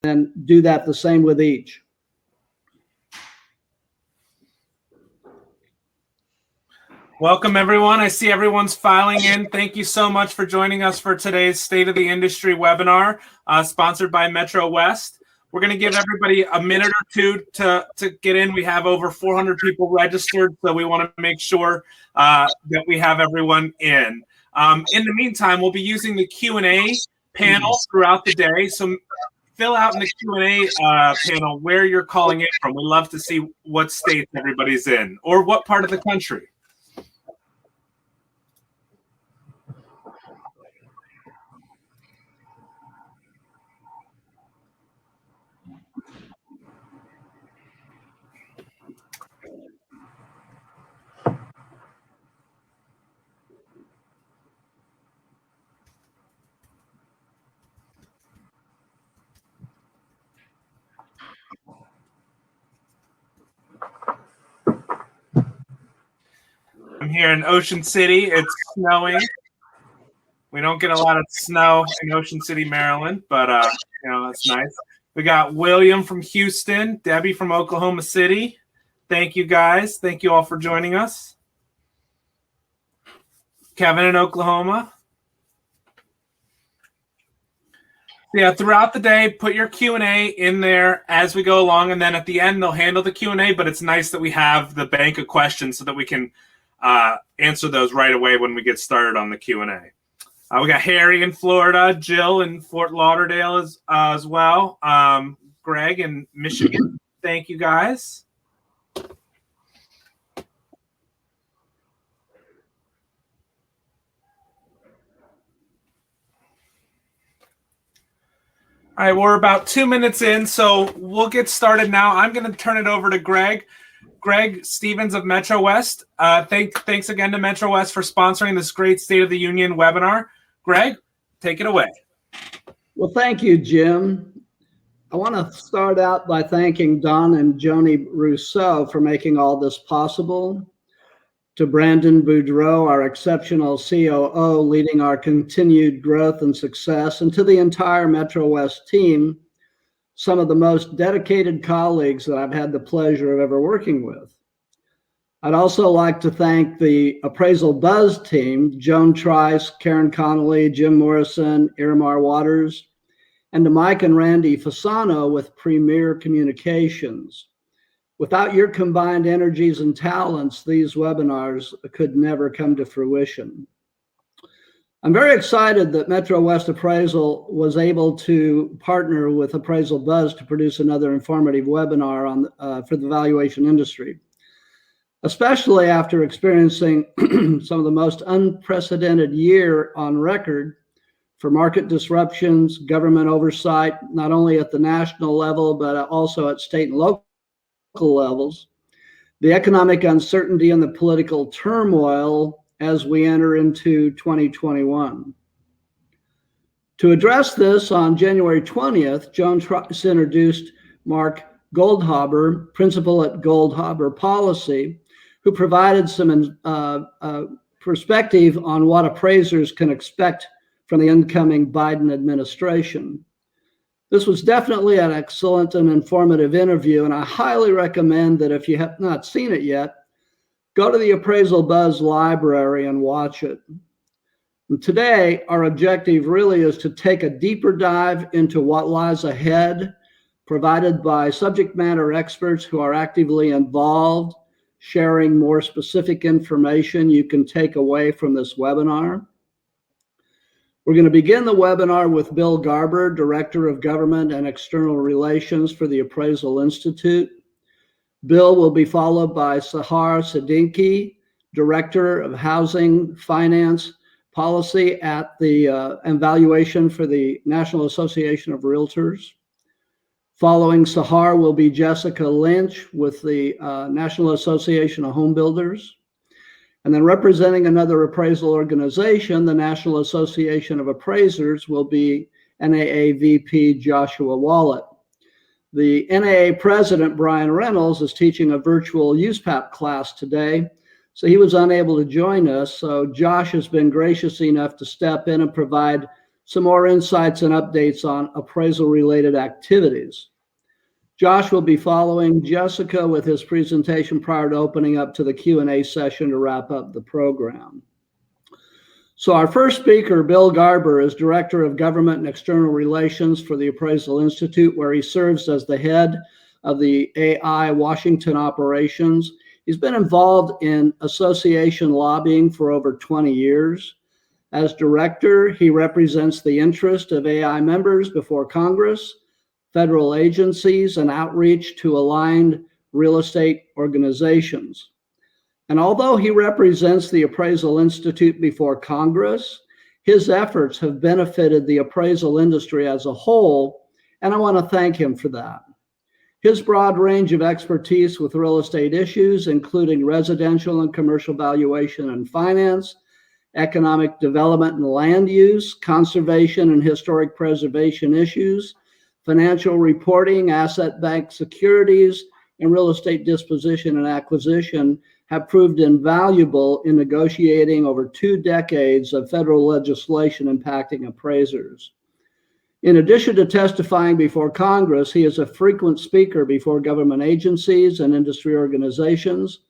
and do that the same with each. Welcome, everyone. I see everyone's filing in. Thank you so much for joining us for today's State of the Industry webinar, sponsored by Metro West. We're going to give everybody a minute or two to get in. We have over 400 people registered, so we want to make sure that we have everyone in. In the meantime, we'll be using the Q&A panel throughout the day. So fill out in the Q&A panel where you're calling in from. We love to see what state everybody's in or what part of the country. I'm here in Ocean City. It's snowing. We don't get a lot of snow in Ocean City, Maryland, but you know, that's nice. We got William from Houston, Debbie from Oklahoma City. Thank you, guys. Thank you all for joining us. Kevin in Oklahoma. Yeah, throughout the day, put your Q&A in there as we go along, and then at the end, they'll handle the Q&A, but it's nice that we have the bank of questions so that we can answer those right away when we get started on the Q&A. We got Harry in Florida, Jill in Fort Lauderdale as well, Greg in Michigan. Thank you, guys. All right, we're about 2 minutes in, so we'll get started now. I'm going to turn it over to Greg. Greg Stevens of Metro West. Thanks again to Metro West for sponsoring this great State of the Union webinar. Greg, take it away. Well, thank you, Jim. I want to start out by thanking Don and Joni Rousseau for making all this possible. To Brandon Boudreau, our exceptional COO, leading our continued growth and success, and to the entire Metro West team, some of the most dedicated colleagues that I've had the pleasure of ever working with. I'd also like to thank the Appraisal Buzz team, Joan Trice, Karen Connolly, Jim Morrison, Iramar Waters, and to Mike and Randy Fasano with Premier Communications. Without your combined energies and talents, these webinars could never come to fruition. I'm very excited that Metro West Appraisal was able to partner with Appraisal Buzz to produce another informative webinar for the valuation industry, especially after experiencing some of the most unprecedented year on record for market disruptions, government oversight, not only at the national level, but also at state and local levels, the economic uncertainty and the political turmoil as we enter into 2021. To address this, on January 20th, Joan Trice introduced Mark Goldhaber, principal at Goldhaber Policy, who provided some perspective on what appraisers can expect from the incoming Biden administration. This was definitely an excellent and informative interview, and I highly recommend that if you have not seen it yet, go to the Appraisal Buzz library and watch it. And today, our objective really is to take a deeper dive into what lies ahead, provided by subject matter experts who are actively involved, sharing more specific information you can take away from this webinar. We're going to begin the webinar with Bill Garber, Director of Government and External Relations for the Appraisal Institute. Bill will be followed by Sehar Siddiqi, Director of Housing Finance Policy at the and Valuation for the National Association of Realtors. Following Sehar will be Jessica Lynch with the National Association of Home Builders. And then representing another appraisal organization, the National Association of Appraisers, will be NAHB Joshua Wallet. The NAA president, Bryan Reynolds, is teaching a virtual USPAP class today, so he was unable to join us. So Josh has been gracious enough to step in and provide some more insights and updates on appraisal-related activities. Josh will be following Jessica with his presentation prior to opening up to the Q&A session to wrap up the program. So our first speaker, Bill Garber, is Director of Government and External Relations for the Appraisal Institute, where he serves as the head of the AI Washington operations. He's been involved in association lobbying for over 20 years. As director, he represents the interest of AI members before Congress, federal agencies, and outreach to aligned real estate organizations. And although he represents the Appraisal Institute before Congress, his efforts have benefited the appraisal industry as a whole, and I want to thank him for that. His broad range of expertise with real estate issues, including residential and commercial valuation and finance, economic development and land use, conservation and historic preservation issues, financial reporting, asset-backed securities, and real estate disposition and acquisition, have proved invaluable in negotiating over 2 decades of federal legislation impacting appraisers. In addition to testifying before Congress, he is a frequent speaker before government agencies and industry organizations,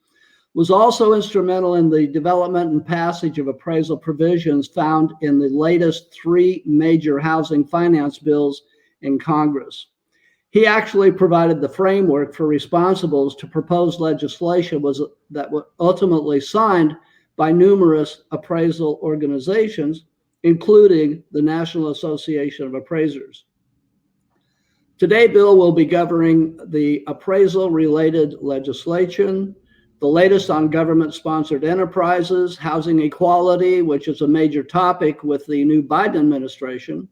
was also instrumental in the development and passage of appraisal provisions found in the latest 3 major housing finance bills in Congress. He actually provided the framework for responsibles to propose legislation that was ultimately signed by numerous appraisal organizations, including the National Association of Appraisers. Today, Bill will be governing the appraisal-related legislation, the latest on government-sponsored enterprises, housing equality, which is a major topic with the new Biden administration,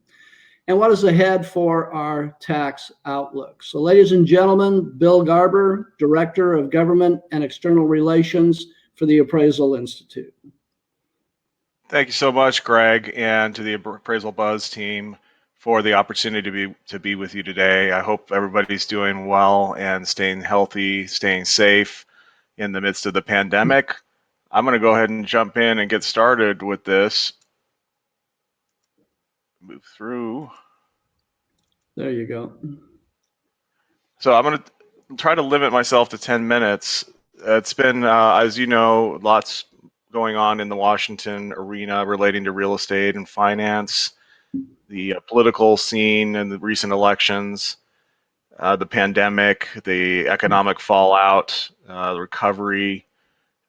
and what is ahead for our tax outlook. So ladies and gentlemen, Bill Garber, Director of Government and External Relations for the Appraisal Institute. Thank you so much, Greg, and to the Appraisal Buzz team for the opportunity to be with you today. I hope everybody's doing well and staying healthy, staying safe in the midst of the pandemic. I'm going to go ahead and jump in and get started with this. Move through. There you go. So I'm going to try to limit myself to 10 minutes. It's been, as you know, lots going on in the Washington arena relating to real estate and finance, the political scene and the recent elections, the pandemic, the economic fallout, the recovery,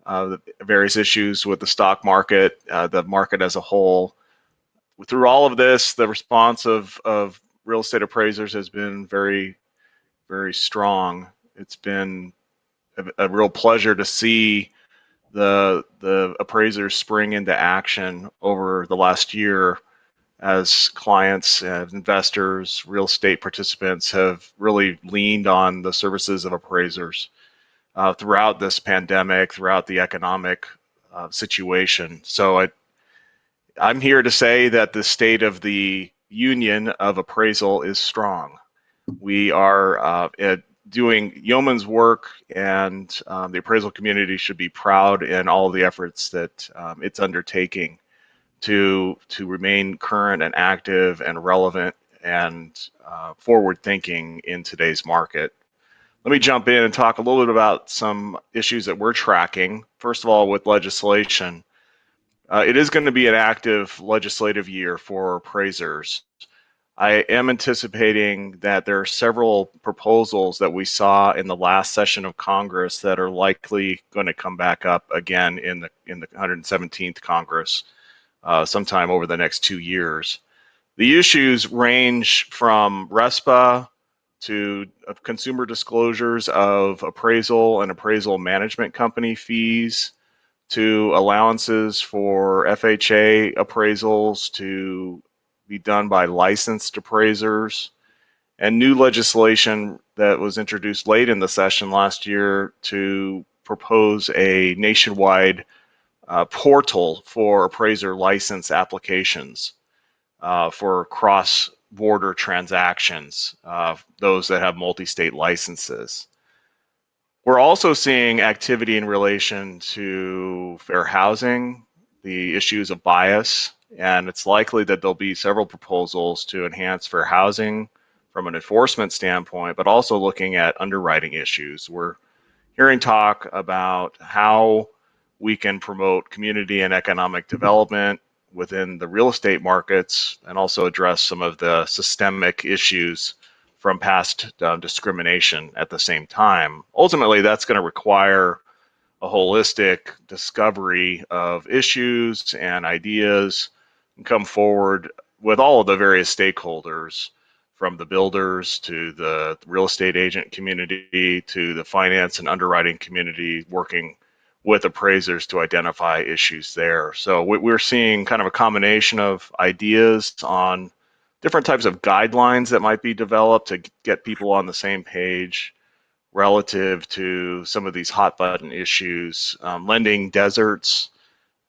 the various issues with the stock market, the market as a whole. Through all of this, the response of real estate appraisers has been very, very strong. It's been a real pleasure to see the appraisers spring into action over the last year as clients and investors, real estate participants have really leaned on the services of appraisers throughout this pandemic, throughout the economic situation. So I'm here to say that the state of the union of appraisal is strong. We are doing yeoman's work, and the appraisal community should be proud in all of the efforts that it's undertaking to remain current and active and relevant and forward thinking in today's market. Let me jump in and talk a little bit about some issues that we're tracking. First of all, with legislation. It is going to be an active legislative year for appraisers. I am anticipating that there are several proposals that we saw in the last session of Congress that are likely going to come back up again in the 117th Congress sometime over the next 2 years. The issues range from RESPA to consumer disclosures of appraisal and appraisal management company fees, to allowances for FHA appraisals to be done by licensed appraisers, and new legislation that was introduced late in the session last year to propose a nationwide portal for appraiser license applications for cross-border transactions, those that have multi-state licenses. We're also seeing activity in relation to fair housing. the issues of bias, and it's likely that there'll be several proposals to enhance fair housing from an enforcement standpoint, but also looking at underwriting issues. We're hearing talk about how we can promote community and economic development within the real estate markets and also address some of the systemic issues from past discrimination at the same time. Ultimately, that's going to require a holistic discovery of issues and ideas and come forward with all of the various stakeholders, from the builders to the real estate agent community to the finance and underwriting community, working with appraisers to identify issues there. So we're seeing kind of a combination of ideas on different types of guidelines that might be developed to get people on the same page relative to some of these hot button issues, lending deserts,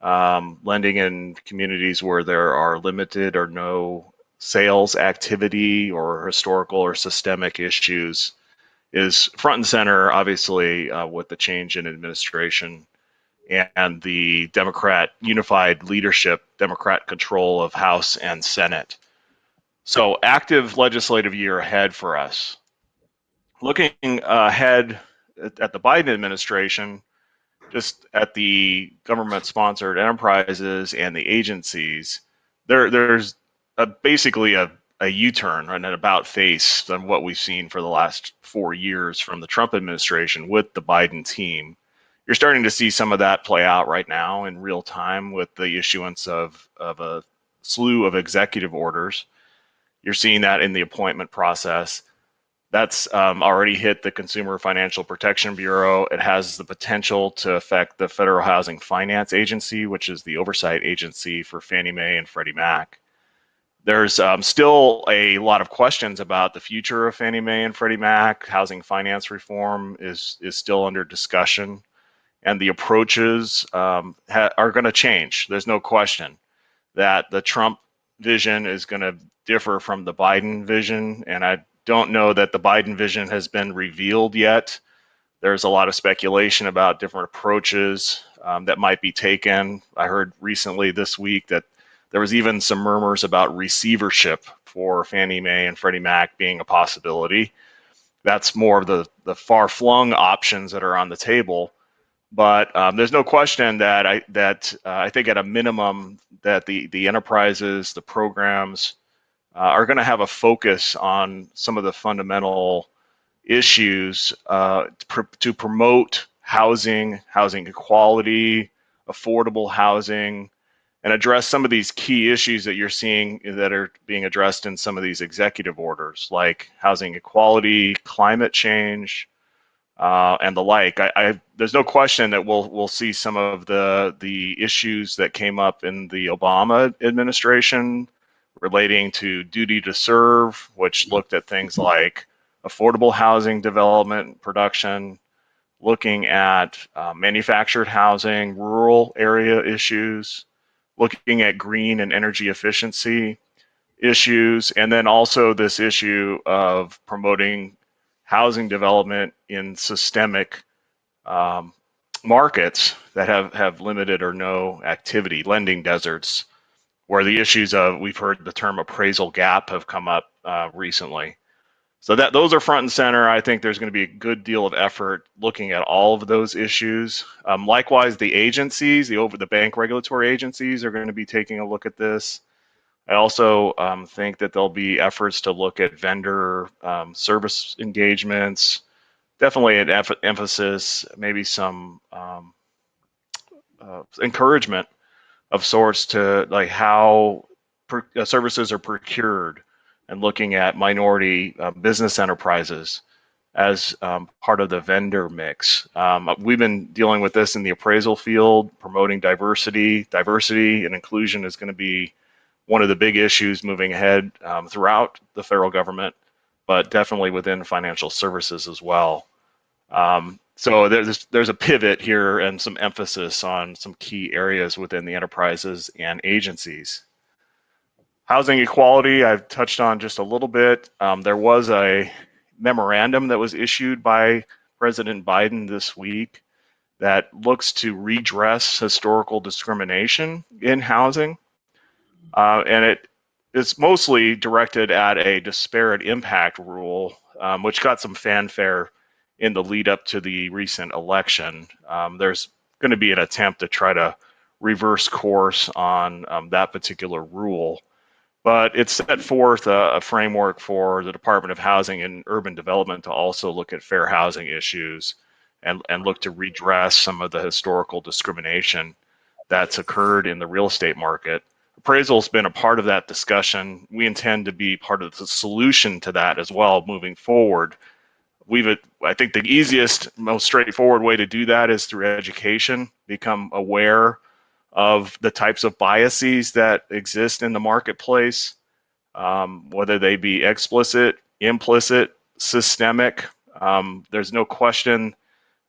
lending in communities where there are limited or no sales activity or historical or systemic issues is front and center, obviously, with the change in administration and the Democrat unified leadership, Democrat control of House and Senate. So active legislative year ahead for us. Looking ahead at the Biden administration, just at the government-sponsored enterprises and the agencies, there's basically a U-turn and an about face on what we've seen for the last 4 years from the Trump administration with the Biden team. You're starting to see some of that play out right now in real time with the issuance of a slew of executive orders. You're seeing that in the appointment process. That's already hit the Consumer Financial Protection Bureau. It has the potential to affect the Federal Housing Finance Agency, which is the oversight agency for Fannie Mae and Freddie Mac. There's still a lot of questions about the future of Fannie Mae and Freddie Mac. Housing finance reform is still under discussion, and the approaches are going to change. There's no question that the Trump vision is going to differ from the Biden vision, and I don't know that the Biden vision has been revealed yet. There's a lot of speculation about different approaches that might be taken. I heard recently this week that there was even some murmurs about receivership for Fannie Mae and Freddie Mac being a possibility. That's more of the far-flung options that are on the table. But there's no question that I think at a minimum that the enterprises, the programs, are going to have a focus on some of the fundamental issues to promote housing equality, affordable housing, and address some of these key issues that you're seeing that are being addressed in some of these executive orders, like housing equality, climate change, and the like. There's no question that we'll see some of the issues that came up in the Obama administration relating to duty to serve, which looked at things like affordable housing development, production, looking at manufactured housing, rural area issues, looking at green and energy efficiency issues, and then also this issue of promoting housing development in systemic markets that have limited or no activity, lending deserts, where the issues of, we've heard the term appraisal gap have come up recently. So that those are front and center. I think there's going to be a good deal of effort looking at all of those issues. Likewise, the agencies, the bank regulatory agencies are going to be taking a look at this. I also think that there'll be efforts to look at vendor service engagements, definitely an emphasis, maybe some encouragement of sorts to like how services are procured and looking at minority business enterprises as part of the vendor mix. We've been dealing with this in the appraisal field, promoting diversity. Diversity and inclusion is going to be one of the big issues moving ahead throughout the federal government, but definitely within financial services as well. So there's a pivot here and some emphasis on some key areas within the enterprises and agencies. Housing equality, I've touched on just a little bit. There was a memorandum that was issued by President Biden this week that looks to redress historical discrimination in housing. And it's mostly directed at a disparate impact rule, which got some fanfare in the lead up to the recent election. There's going to be an attempt to try to reverse course on that particular rule. But it set forth a framework for the Department of Housing and Urban Development to also look at fair housing issues and look to redress some of the historical discrimination that's occurred in the real estate market. Appraisal has been a part of that discussion. We intend to be part of the solution to that as well moving forward. I think the easiest, most straightforward way to do that is through education, become aware of the types of biases that exist in the marketplace, whether they be explicit, implicit, systemic. There's no question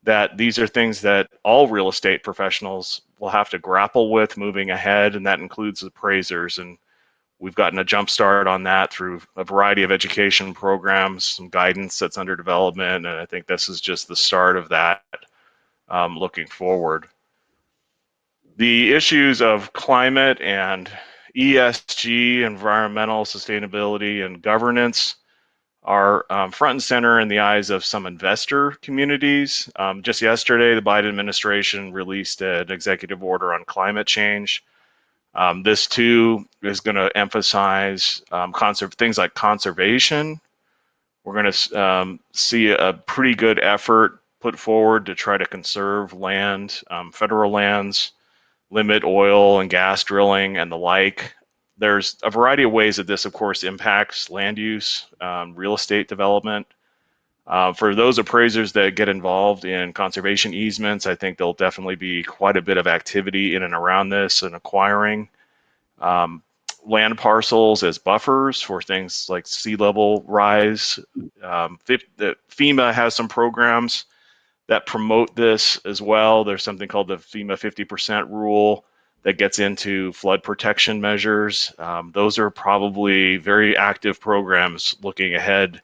that these are things that all real estate professionals will have to grapple with moving ahead, and that includes appraisers. And we've gotten a jump start on that through a variety of education programs, some guidance that's under development, and I think this is just the start of that looking forward. The issues of climate and ESG, environmental sustainability, and governance are front and center in the eyes of some investor communities. Just yesterday, the Biden administration released an executive order on climate change. This too is going to emphasize things like conservation. We're going to see a pretty good effort put forward to try to conserve land, federal lands, limit oil and gas drilling and the like. There's a variety of ways that this, of course, impacts land use, real estate development. For those appraisers that get involved in conservation easements, I think there'll definitely be quite a bit of activity in and around this and acquiring land parcels as buffers for things like sea level rise. FEMA has some programs that promote this as well. There's something called the FEMA 50% rule that gets into flood protection measures. Those are probably very active programs looking ahead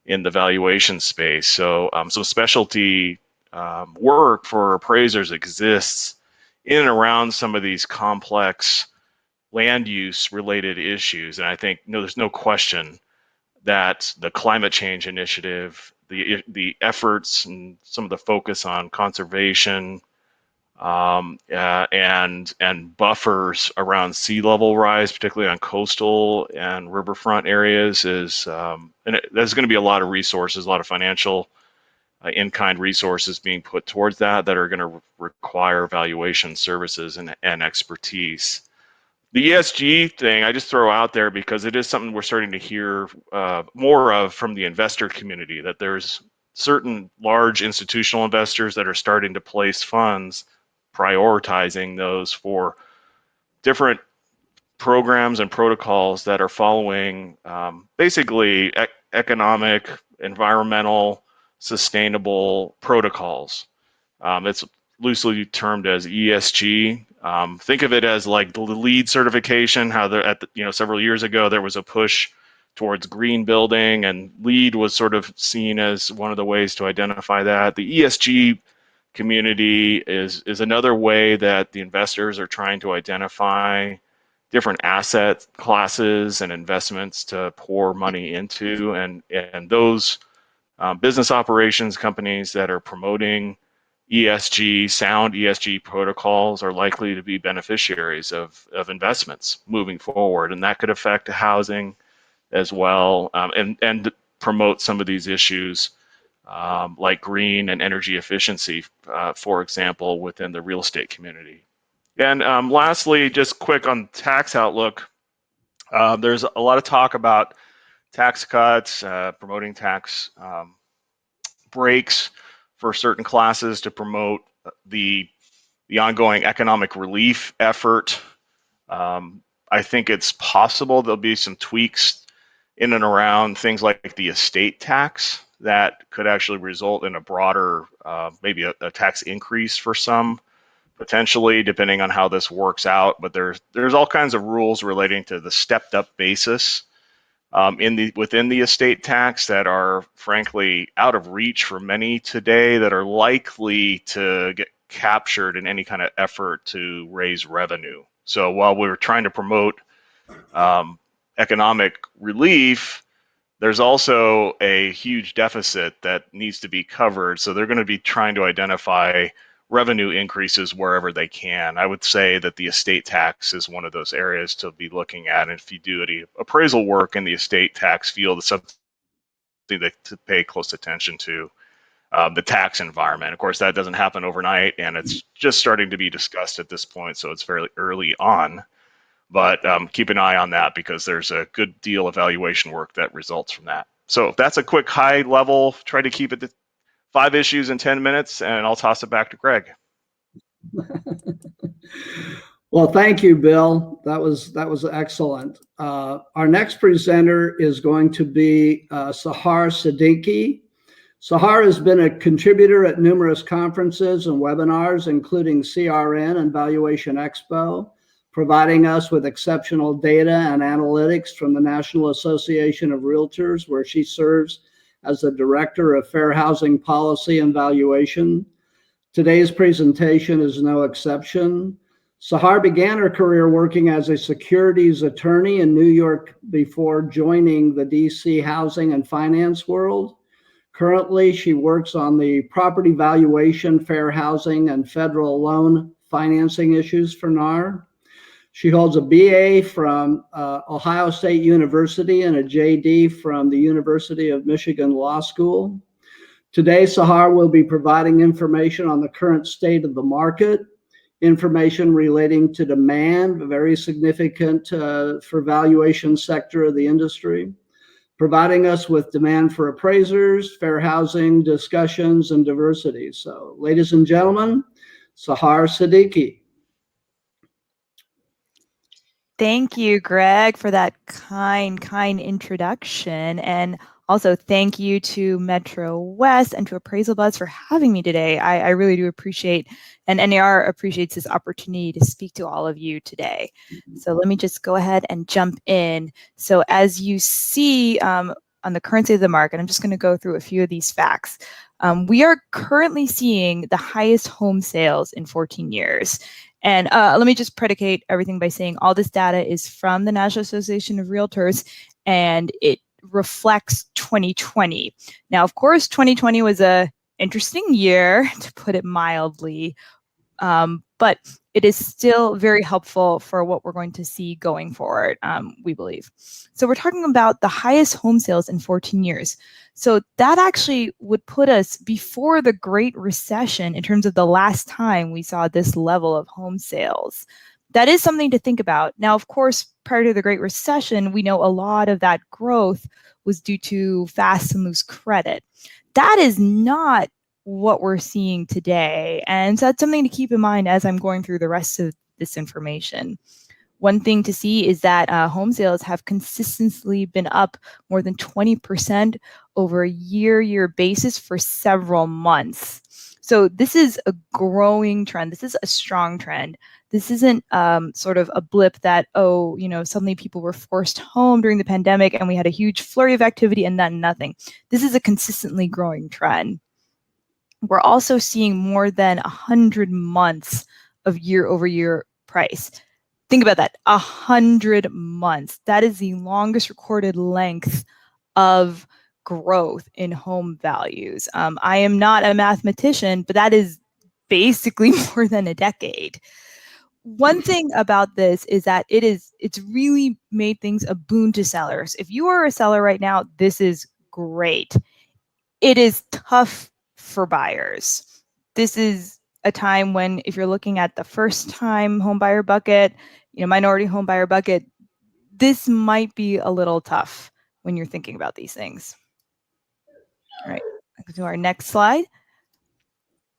in the valuation space. So some specialty work for appraisers exists in and around some of these complex land use related issues. And I think there's no question that the climate change initiative, the efforts and some of the focus on conservation and buffers around sea level rise, particularly on coastal and riverfront areas, there's going to be a lot of resources, a lot of financial in-kind resources being put towards that are going to require valuation services and expertise. The ESG thing I just throw out there because it is something we're starting to hear more of from the investor community, that there's certain large institutional investors that are starting to place funds, prioritizing those for different programs and protocols that are following basically economic, environmental, sustainable protocols. It's loosely termed as ESG. Think of it as like the LEED certification. How several years ago there was a push towards green building, and LEED was sort of seen as one of the ways to identify that. The ESG community is another way that the investors are trying to identify different asset classes and investments to pour money into, and those business operations companies that are promoting sound ESG protocols are likely to be beneficiaries of investments moving forward, and that could affect housing as well, and promote some of these issues like green and energy efficiency, for example, within the real estate community. And lastly, just quick on tax outlook, there's a lot of talk about tax cuts, promoting tax breaks for certain classes to promote the ongoing economic relief effort. I think it's possible there'll be some tweaks in and around things like the estate tax that could actually result in a broader, maybe a tax increase for some, potentially, depending on how this works out. But there's all kinds of rules relating to the stepped up basis within the estate tax that are frankly out of reach for many today, that are likely to captured in any kind of effort to raise revenue. So while we're trying to promote economic relief, there's also a huge deficit that needs to be covered. So they're going to be trying to identify revenue increases wherever they can. I would say that the estate tax is one of those areas to be looking at. And if you do any appraisal work in the estate tax field, it's something to pay close attention to. The tax environment. Of course, that doesn't happen overnight, and it's just starting to be discussed at this point, so it's fairly early on. But keep an eye on that because there's a good deal of evaluation work that results from that. So that's a quick high level. Try to keep it to 5 issues in 10 minutes, and I'll toss it back to Greg. Well, thank you, Bill. That was excellent. Our next presenter is going to be Sehar Siddiqi. Sehar has been a contributor at numerous conferences and webinars, including CRN and Valuation Expo, providing us with exceptional data and analytics from the National Association of Realtors, where she serves as the Director of Fair Housing Policy and Valuation. Today's presentation is no exception. Sehar began her career working as a securities attorney in New York before joining the DC housing and finance world. Currently, she works on the property valuation, fair housing, and federal loan financing issues for NAR. She holds a BA from Ohio State University and a JD from the University of Michigan Law School. Today, Sehar will be providing information on the current state of the market, information relating to demand, very significant for valuation sector of the industry, providing us with demand for appraisers, fair housing discussions, and diversity. So, ladies and gentlemen, Sehar Siddiqi. Thank you, Greg, for that kind introduction. And also thank you to Metro West and to Appraisal Buzz for having me today. I really do appreciate, and NAR appreciates this opportunity to speak to all of you today. So let me just go ahead and jump in. So as you see on the current state of the market, I'm just going to go through a few of these facts. We are currently seeing the highest home sales in 14 years. And let me just predicate everything by saying all this data is from the National Association of Realtors, and it reflects 2020. Now, of course, 2020 was a interesting year, to put it mildly, but it is still very helpful for what we're going to see going forward, we believe. So we're talking about the highest home sales in 14 years. So that actually would put us before the Great Recession in terms of the last time we saw this level of home sales. That is something to think about. Now, of course, prior to the Great Recession, we know a lot of that growth was due to fast and loose credit. That is not what we're seeing today. And so that's something to keep in mind as I'm going through the rest of this information. One thing to see is that home sales have consistently been up more than 20% over a year basis for several months. So this is a growing trend. This is a strong trend. This isn't sort of a blip that, oh, you know, suddenly people were forced home during the pandemic and we had a huge flurry of activity and then nothing. This is a consistently growing trend. We're also seeing more than 100 months of year-over-year price. Think about that, 100 months. That is the longest recorded length of growth in home values. I am not a mathematician, but that is basically more than a decade. One thing about this is that it's really made things a boon to sellers. If you are a seller right now, this is great. It is tough for buyers. This is a time when, if you're looking at the first time home buyer bucket, you know, minority home buyer bucket, this might be a little tough when you're thinking about these things. All right, let's go to our next slide.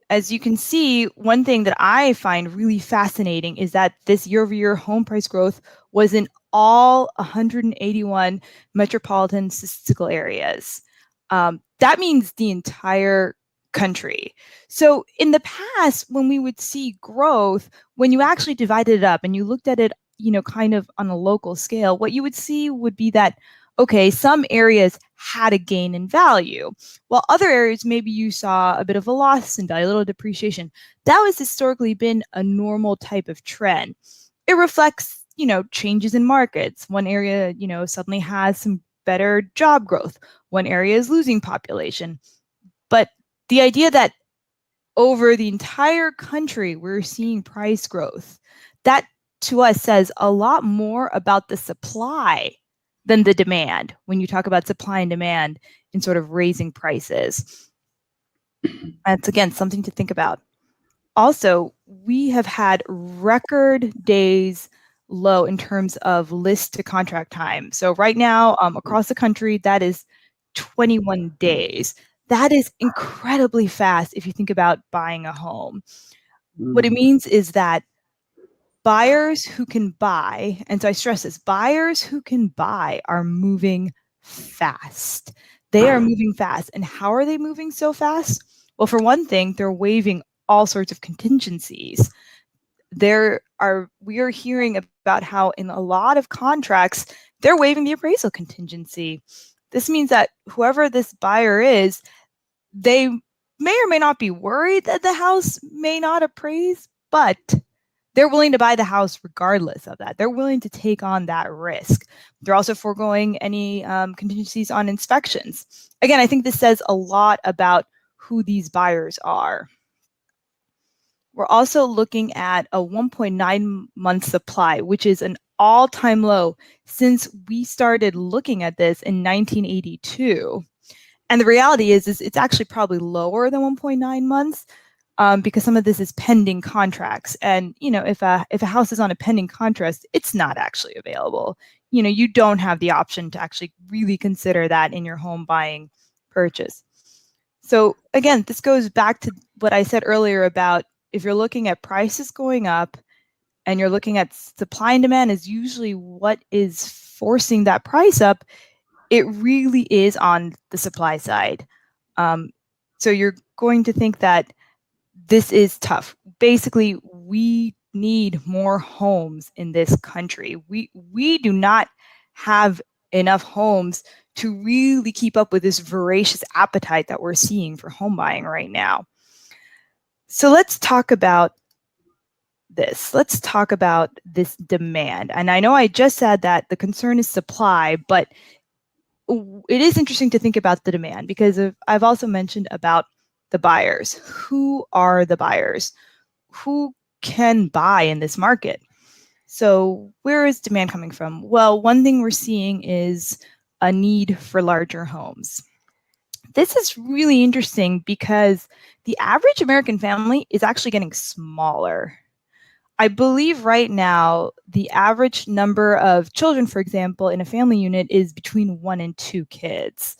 As you can see, one thing that I find really fascinating is that this year-over-year home price growth was in all 181 metropolitan statistical areas. That means the entire country. So in the past, when we would see growth, when you actually divided it up and you looked at it, you know, kind of on a local scale, what you would see would be that, okay, some areas had a gain in value, while other areas maybe you saw a bit of a loss in value, a little depreciation. That was historically been a normal type of trend. It reflects, changes in markets. One area, suddenly has some better job growth. One area is losing population. But the idea that over the entire country, we're seeing price growth, that to us says a lot more about the supply than the demand when you talk about supply and demand in sort of raising prices. That's, again, something to think about. Also, we have had record days low in terms of list to contract time. So right now, across the country, that is 21 days. That is incredibly fast if you think about buying a home. What it means is that buyers who can buy, and so I stress this, buyers who can buy are moving fast. They are moving fast. And how are they moving so fast? Well, for one thing, they're waiving all sorts of contingencies. We are hearing about how in a lot of contracts, they're waiving the appraisal contingency. This means that whoever this buyer is, they may or may not be worried that the house may not appraise, but they're willing to buy the house regardless of that. They're willing to take on that risk. They're also foregoing any contingencies on inspections. Again, I think this says a lot about who these buyers are. We're also looking at a 1.9 month supply, which is an all-time low since we started looking at this in 1982. And the reality is it's actually probably lower than 1.9 months because some of this is pending contracts. And, if a house is on a pending contract, it's not actually available. You don't have the option to actually really consider that in your home buying purchase. So again, this goes back to what I said earlier about if you're looking at prices going up and you're looking at supply and demand is usually what is forcing that price up, it really is on the supply side. So you're going to think that this is tough. Basically, we need more homes in this country. We do not have enough homes to really keep up with this voracious appetite that we're seeing for home buying right now. So let's talk about this. Let's talk about this demand. And I know I just said that the concern is supply, but it is interesting to think about the demand because I've also mentioned about the buyers. Who are the buyers? Who can buy in this market? So where is demand coming from? Well, one thing we're seeing is a need for larger homes. This is really interesting because the average American family is actually getting smaller. I believe right now the average number of children, for example, in a family unit is between 1 and 2 kids.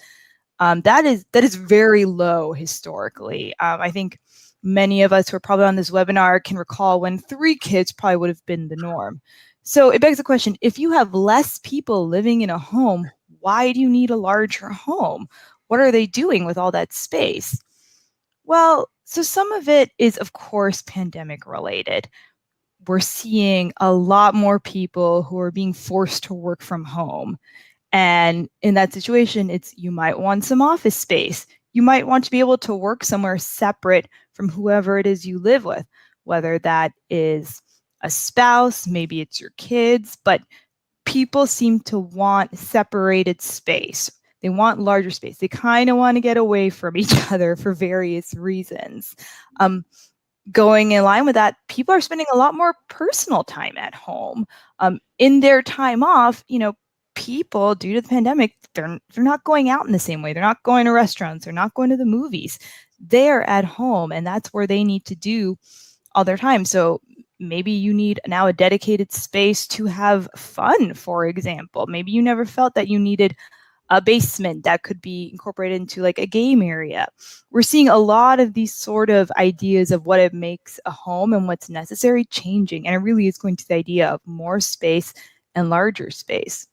That is very low historically. I think many of us who are probably on this webinar can recall when 3 kids probably would have been the norm. So it begs the question, if you have less people living in a home, why do you need a larger home? What are they doing with all that space? Well, so some of it is, of course, pandemic related. We're seeing a lot more people who are being forced to work from home. And in that situation, you might want some office space. You might want to be able to work somewhere separate from whoever it is you live with, whether that is a spouse, maybe it's your kids, but people seem to want separated space. They want larger space. They kind of want to get away from each other for various reasons. Going in line with that, people are spending a lot more personal time at home. In their time off, people, due to the pandemic, they're not going out in the same way. They're not going to restaurants. They're not going to the movies. They're at home, and that's where they need to do all their time. So maybe you need now a dedicated space to have fun, for example. Maybe you never felt that you needed a basement that could be incorporated into like a game area. We're seeing a lot of these sort of ideas of what it makes a home and what's necessary changing. And it really is going to the idea of more space and larger space.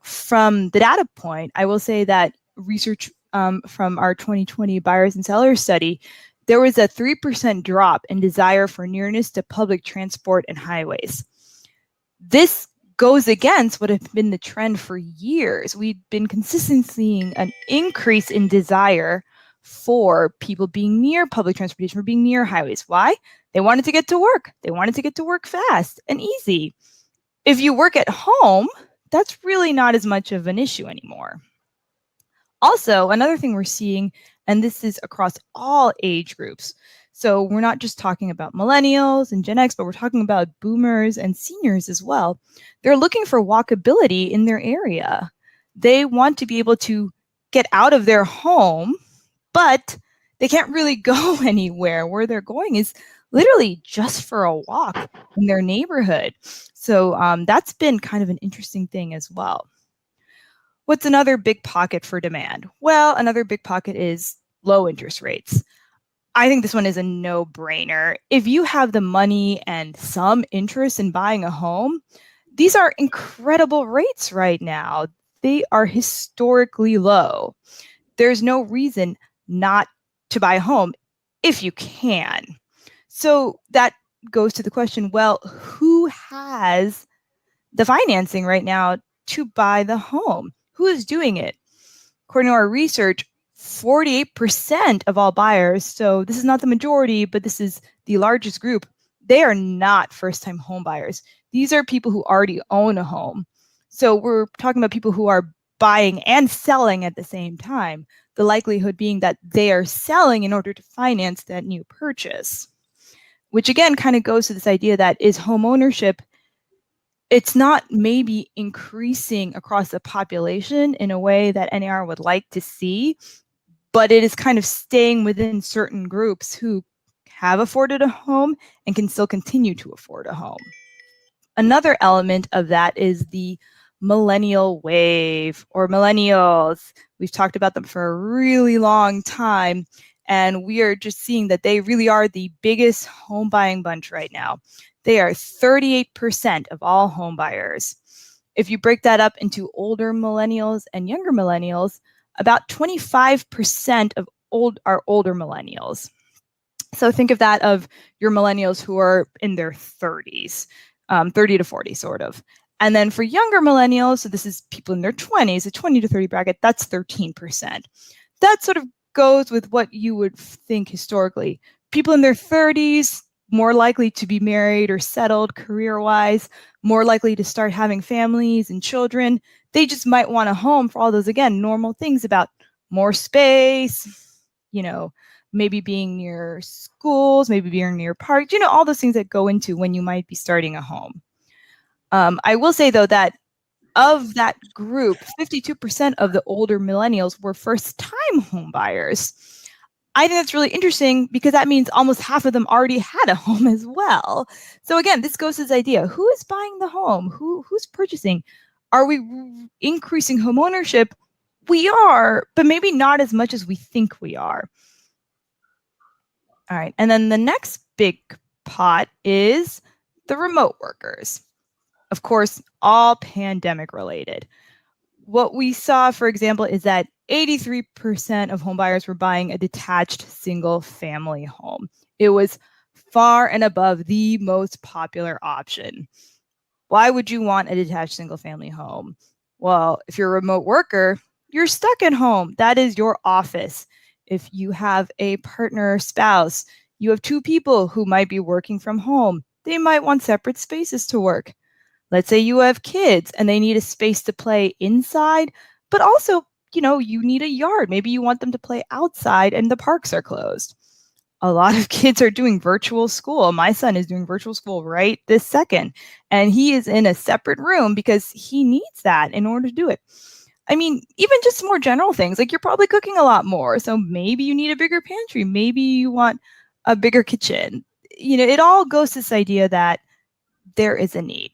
From the data point, I will say that research from our 2020 buyers and sellers study, there was a 3% drop in desire for nearness to public transport and highways. This goes against what has been the trend for years. We've been consistently seeing an increase in desire for people being near public transportation, for being near highways. Why? They wanted to get to work. They wanted to get to work fast and easy. If you work at home, that's really not as much of an issue anymore. Also, another thing we're seeing, and this is across all age groups. So we're not just talking about millennials and Gen X, but we're talking about boomers and seniors as well. They're looking for walkability in their area. They want to be able to get out of their home, but they can't really go anywhere. Where they're going is literally just for a walk in their neighborhood. So that's been kind of an interesting thing as well. What's another big pocket for demand? Well, another big pocket is low interest rates. I think this one is a no-brainer. If you have the money and some interest in buying a home, these are incredible rates right now. They are historically low. There's no reason not to buy a home if you can. So that goes to the question, well, who has the financing right now to buy the home? Who is doing it? According to our research, 48% of all buyers, so this is not the majority, but this is the largest group, they are not first-time home buyers. These are people who already own a home. So we're talking about people who are buying and selling at the same time, the likelihood being that they are selling in order to finance that new purchase, which again kind of goes to this idea that is home ownership, it's not maybe increasing across the population in a way that NAR would like to see, but it is kind of staying within certain groups who have afforded a home and can still continue to afford a home. Another element of that is the millennial wave, or millennials. We've talked about them for a really long time, and we are just seeing that they really are the biggest home buying bunch right now. They are 38% of all home buyers. If you break that up into older millennials and younger millennials, about 25% of are older millennials. So think of that of your millennials who are in their 30s, 30 to 40 sort of. And then for younger millennials, so this is people in their 20s, the 20 to 30 bracket, that's 13%. That sort of goes with what you would think historically. People in their 30s, more likely to be married or settled career-wise, more likely to start having families and children. They just might want a home for all those, again, normal things about more space, you know, maybe being near schools, maybe being near parks, you know, all those things that go into when you might be starting a home. I will say, though, that of that group, 52% of the older millennials were first-time home buyers. I think that's really interesting because that means almost half of them already had a home as well. So again, this goes to this idea, who is buying the home? Who's purchasing? Are we increasing home ownership? We are, but maybe not as much as we think we are. All right, and then the next big pot is the remote workers. Of course, all pandemic related. What we saw, for example, is that 83% of home buyers were buying a detached single family home. It was far and above the most popular option. Why would you want a detached single family home? Well, if you're a remote worker, you're stuck at home. That is your office. If you have a partner or spouse, you have two people who might be working from home. They might want separate spaces to work. Let's say you have kids and they need a space to play inside, but also, you know, you need a yard. Maybe you want them to play outside and the parks are closed. A lot of kids are doing virtual school. My son is doing virtual school right this second, and he is in a separate room because he needs that in order to do it. I mean, even just more general things, like you're probably cooking a lot more. So maybe you need a bigger pantry. Maybe you want a bigger kitchen. You know, it all goes to this idea that there is a need.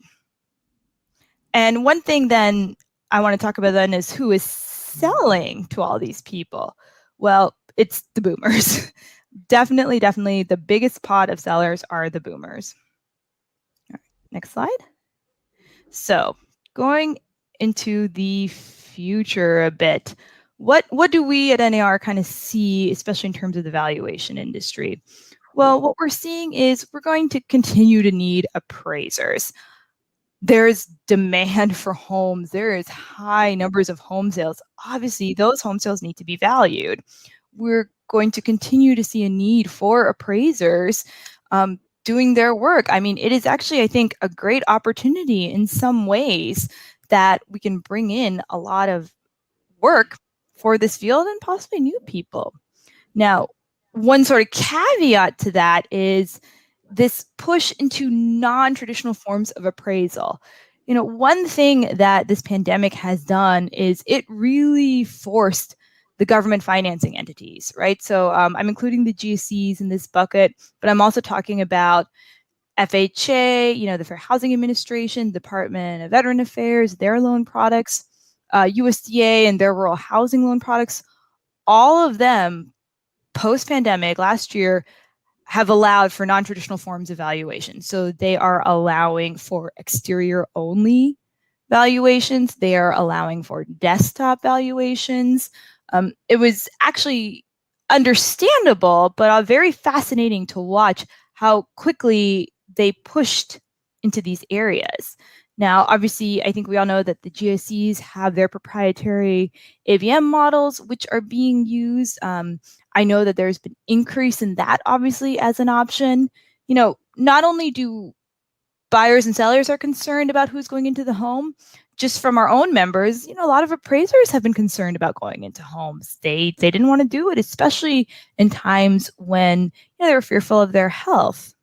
And one thing then I want to talk about then is who is selling to all these people. Well, it's the boomers. Definitely the biggest pot of sellers are the boomers. All right, next slide. So going into the future a bit, what do we at NAR kind of see, especially in terms of the valuation industry? Well, what we're seeing is we're going to continue to need appraisers. there's demand for homes. There is high numbers of home sales. Obviously, those home sales need to be valued. We're going to continue to see a need for appraisers doing their work. I mean, it is actually, I think, a great opportunity in some ways that we can bring in a lot of work for this field and possibly new people. Now, one sort of caveat to that is this push into non-traditional forms of appraisal. You know, one thing that this pandemic has done is it really forced the government financing entities, right? So I'm including the GSEs in this bucket, but I'm also talking about FHA, you know, the Fair Housing Administration, Department of Veteran Affairs, their loan products, USDA and their rural housing loan products. All of them post-pandemic last year have allowed for non-traditional forms of valuation. So they are allowing for exterior only valuations. They are allowing for desktop valuations. It was actually understandable, but very fascinating to watch how quickly they pushed into these areas. Now, obviously, I think we all know that the GSEs have their proprietary AVM models, which are being used. I know that there's been increase in that, obviously, as an option. You know, not only do buyers and sellers are concerned about who's going into the home, just from our own members, you know, a lot of appraisers have been concerned about going into homes. They didn't want to do it, especially in times when, you know, they were fearful of their health.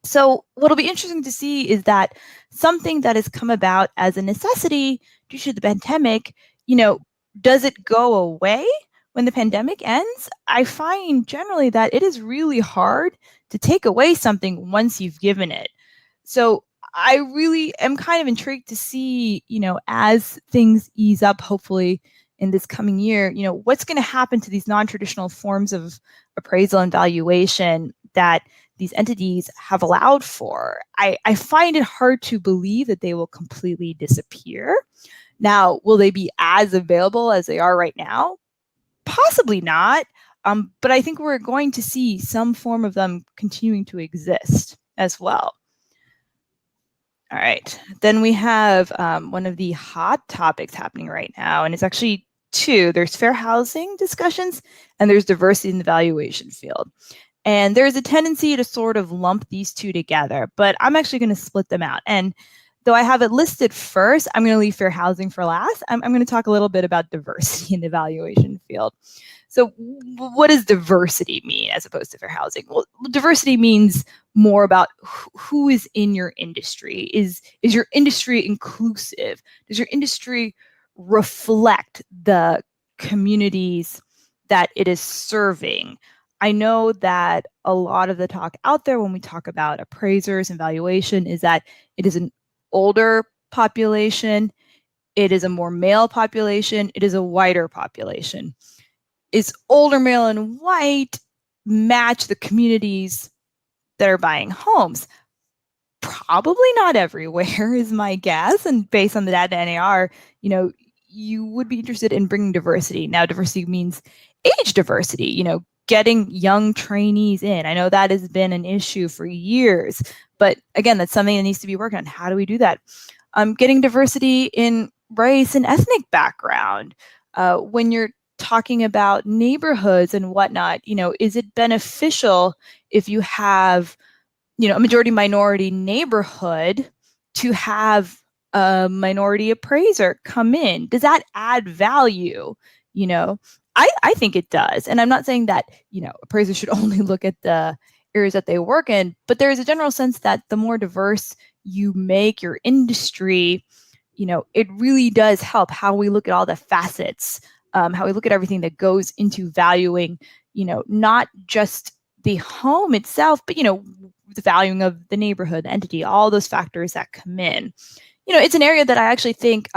So what'll be interesting to see is that something that has come about as a necessity due to the pandemic, you know, does it go away when the pandemic ends? I find generally that it is really hard to take away something once you've given it. So I really am kind of intrigued to see, you know, as things ease up, hopefully in this coming year, you know, what's going to happen to these non-traditional forms of appraisal and valuation that these entities have allowed for. I find it hard to believe that they will completely disappear. Now, will they be as available as they are right now? Possibly not. But I think we're going to see some form of them continuing to exist as well. All right. Then we have one of the hot topics happening right now, and it's actually two. There's fair housing discussions, and there's diversity in the valuation field. And there's a tendency to sort of lump these two together, but I'm actually going to split them out. And though I have it listed first, I'm going to leave fair housing for last. I'm going to talk a little bit about diversity in the valuation field. So what does diversity mean as opposed to fair housing? Well, diversity means more about who is in your industry. Is your industry inclusive? Does your industry reflect the communities that it is serving? I know that a lot of the talk out there when we talk about appraisers and valuation is that it is an older population, it is a more male population, it is a whiter population. Is older male and white match the communities that are buying homes? Probably not everywhere is my guess. And based on the data NAR, you know, you would be interested in bringing diversity. Now, diversity means age diversity, you know, getting young trainees in. I know that has been an issue for years, but again, that's something that needs to be worked on. How do we do that? Getting diversity in race and ethnic background. When you're talking about neighborhoods and whatnot, you know, is it beneficial if you have, you know, a majority minority neighborhood to have a minority appraiser come in? Does that add value? You know, I think it does. And I'm not saying that, you know, appraisers should only look at the areas that they work in, but there is a general sense that the more diverse you make your industry, you know, it really does help how we look at all the facets, how we look at everything that goes into valuing, you know, not just the home itself, but, you know, the valuing of the neighborhood, the entity, all those factors that come in. You know, it's an area that I actually think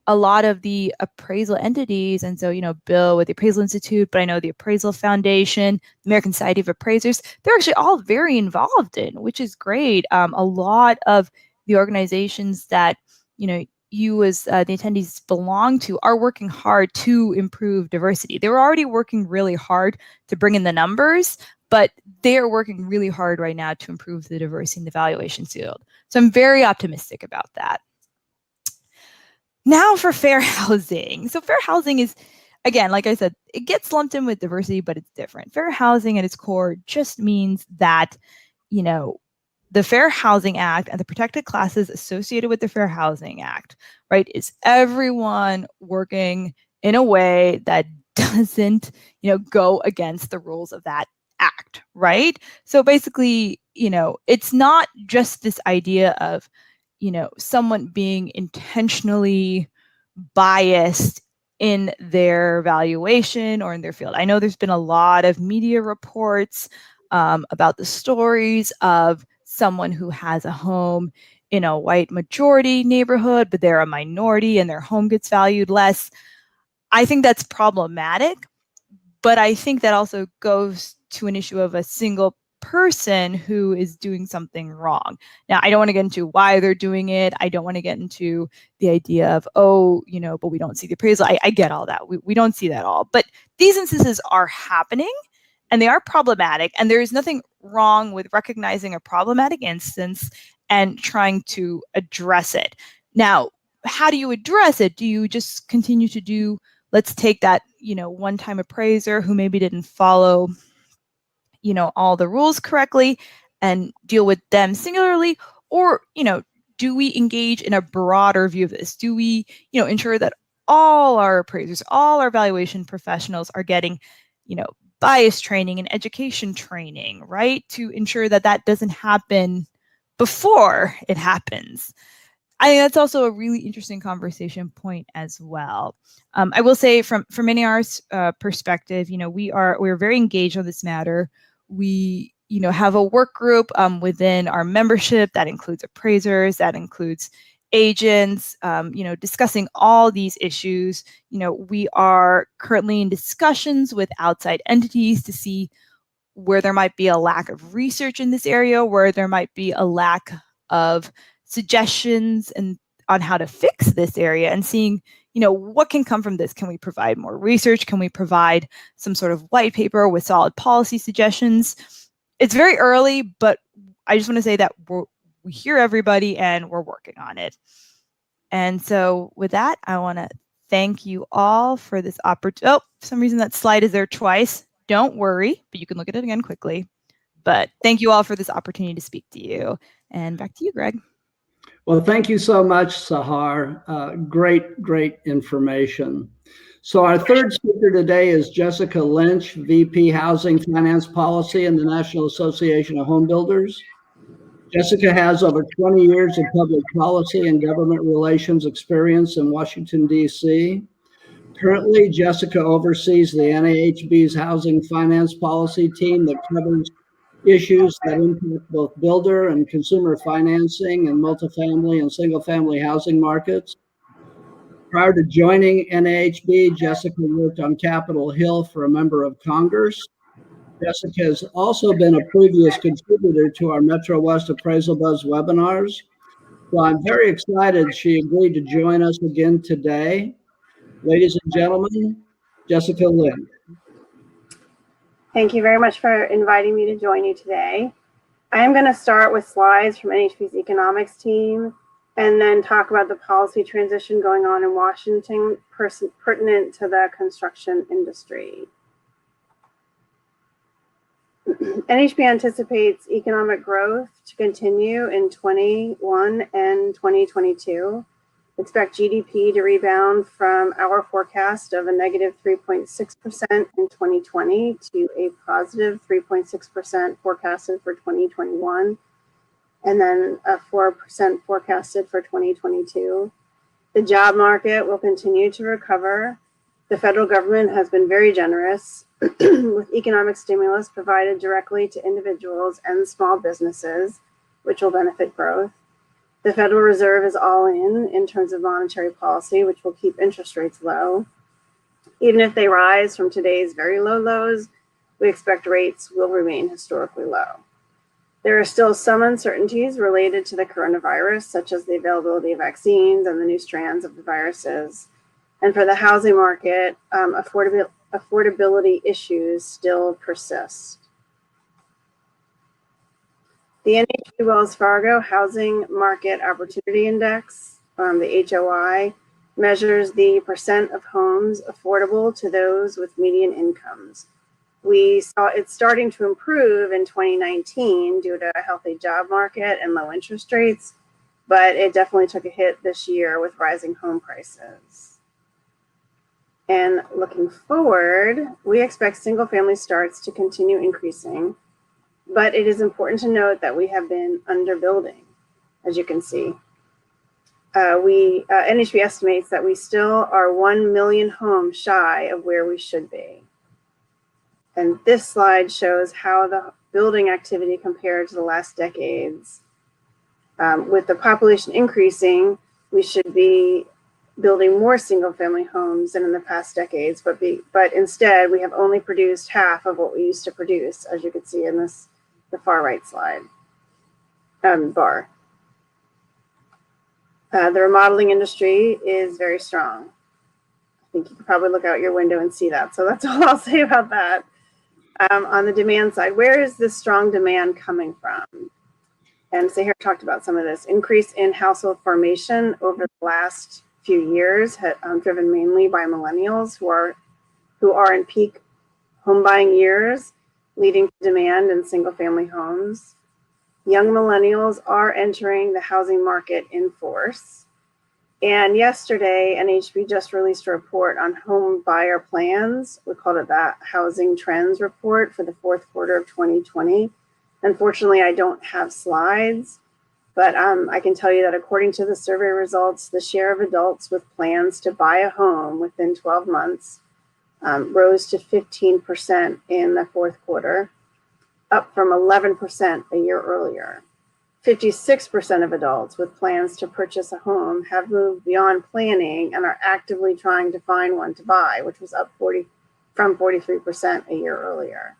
a lot of the appraisal entities, and so, you know, Bill with the Appraisal Institute, but I know the Appraisal Foundation, the American Society of Appraisers, they're actually all very involved in, which is great. A lot of the organizations that, you know, you as the attendees belong to are working hard to improve diversity. They were already working really hard to bring in the numbers, but they are working really hard right now to improve the diversity in the valuation field. So I'm very optimistic about that. Now for fair housing. So fair housing is, again, like I said, it gets lumped in with diversity, but it's different. Fair housing at its core just means that, you know, the Fair Housing Act and the protected classes associated with the Fair Housing Act, right, is everyone working in a way that doesn't, you know, go against the rules of that act, right? So basically, you know, it's not just this idea of, you know, someone being intentionally biased in their valuation or in their field. I know there's been a lot of media reports about the stories of someone who has a home in a white majority neighborhood, but they're a minority and their home gets valued less. I think that's problematic, but I think that also goes to an issue of a single person who is doing something wrong. Now, I don't want to get into why they're doing it. I don't want to get into the idea of, oh, you know, but we don't see the appraisal. I get all that. We don't see that all. But these instances are happening and they are problematic. And there is nothing wrong with recognizing a problematic instance and trying to address it. Now, how do you address it? Do you just continue to do, let's take that, you know, one-time appraiser who maybe didn't follow, you know, all the rules correctly and deal with them singularly? Or, you know, do we engage in a broader view of this? Do we, you know, ensure that all our appraisers, all our valuation professionals are getting, you know, bias training and education training, right? To ensure that that doesn't happen before it happens. I think that's also a really interesting conversation point as well. I will say from NAR's perspective, you know, we're very engaged on this matter. We, you know, have a work group within our membership that includes appraisers, that includes agents, you know, discussing all these issues. You know, we are currently in discussions with outside entities to see where there might be a lack of research in this area, where there might be a lack of suggestions and on how to fix this area, and seeing, you know, what can come from this. Can we provide more research? Can we provide some sort of white paper with solid policy suggestions? It's very early, but I just want to say that we hear everybody and we're working on it. And so with that, I want to thank you all for this opportunity. Oh, for some reason that slide is there twice. Don't worry, but you can look at it again quickly. But thank you all for this opportunity to speak to you. And back to you, Greg. Well, thank you so much, Sehar. Great information. So our third speaker today is Jessica Lynch, VP Housing Finance Policy in the National Association of Home Builders. Jessica has over 20 years of public policy and government relations experience in Washington, D.C. Currently, Jessica oversees the NAHB's housing finance policy team that covers issues that impact both builder and consumer financing and multifamily and single-family housing markets. Prior to joining NAHB, Jessica worked on Capitol Hill for a member of Congress. Jessica has also been a previous contributor to our Metro West Appraisal Buzz webinars. So I'm very excited she agreed to join us again today. Ladies and gentlemen, Jessica Lynch. Thank you very much for inviting me to join you today. I am going to start with slides from NAHB's economics team and then talk about the policy transition going on in Washington pertinent to the construction industry. NAHB anticipates economic growth to continue in 21 and 2022. Expect GDP to rebound from our forecast of a negative 3.6% in 2020 to a positive 3.6% forecasted for 2021, and then a 4% forecasted for 2022. The job market will continue to recover. The federal government has been very generous with economic stimulus provided directly to individuals and small businesses, which will benefit growth. The Federal Reserve is all in terms of monetary policy, which will keep interest rates low. Even if they rise from today's very low lows, we expect rates will remain historically low. There are still some uncertainties related to the coronavirus, such as the availability of vaccines and the new strands of the viruses. And for the housing market, affordability issues still persist. The NAHB Wells Fargo Housing Market Opportunity Index, the HOI, measures the percent of homes affordable to those with median incomes. We saw it starting to improve in 2019 due to a healthy job market and low interest rates, but it definitely took a hit this year with rising home prices. And looking forward, we expect single-family starts to continue increasing, but it is important to note that we have been underbuilding, as you can see. NHB estimates that we still are 1 million homes shy of where we should be. And this slide shows how the building activity compared to the last decades. With the population increasing, we should be building more single-family homes than in the past decades, but instead we have only produced half of what we used to produce, as you can see in the far right slide bar. The remodeling industry is very strong. I think you can probably look out your window and see that. So that's all I'll say about that. On the demand side, where is this strong demand coming from? And Sehar talked about some of this. Increase in household formation over the last few years, driven mainly by millennials who are in peak home buying years, leading to demand in single-family homes. Young millennials are entering the housing market in force. And yesterday, NAHB just released a report on home buyer plans. We called it that Housing Trends Report for the fourth quarter of 2020. Unfortunately, I don't have slides, but I can tell you that according to the survey results, the share of adults with plans to buy a home within 12 months rose to 15% in the fourth quarter, up from 11% a year earlier. 56% of adults with plans to purchase a home have moved beyond planning and are actively trying to find one to buy, which was up from 43% a year earlier.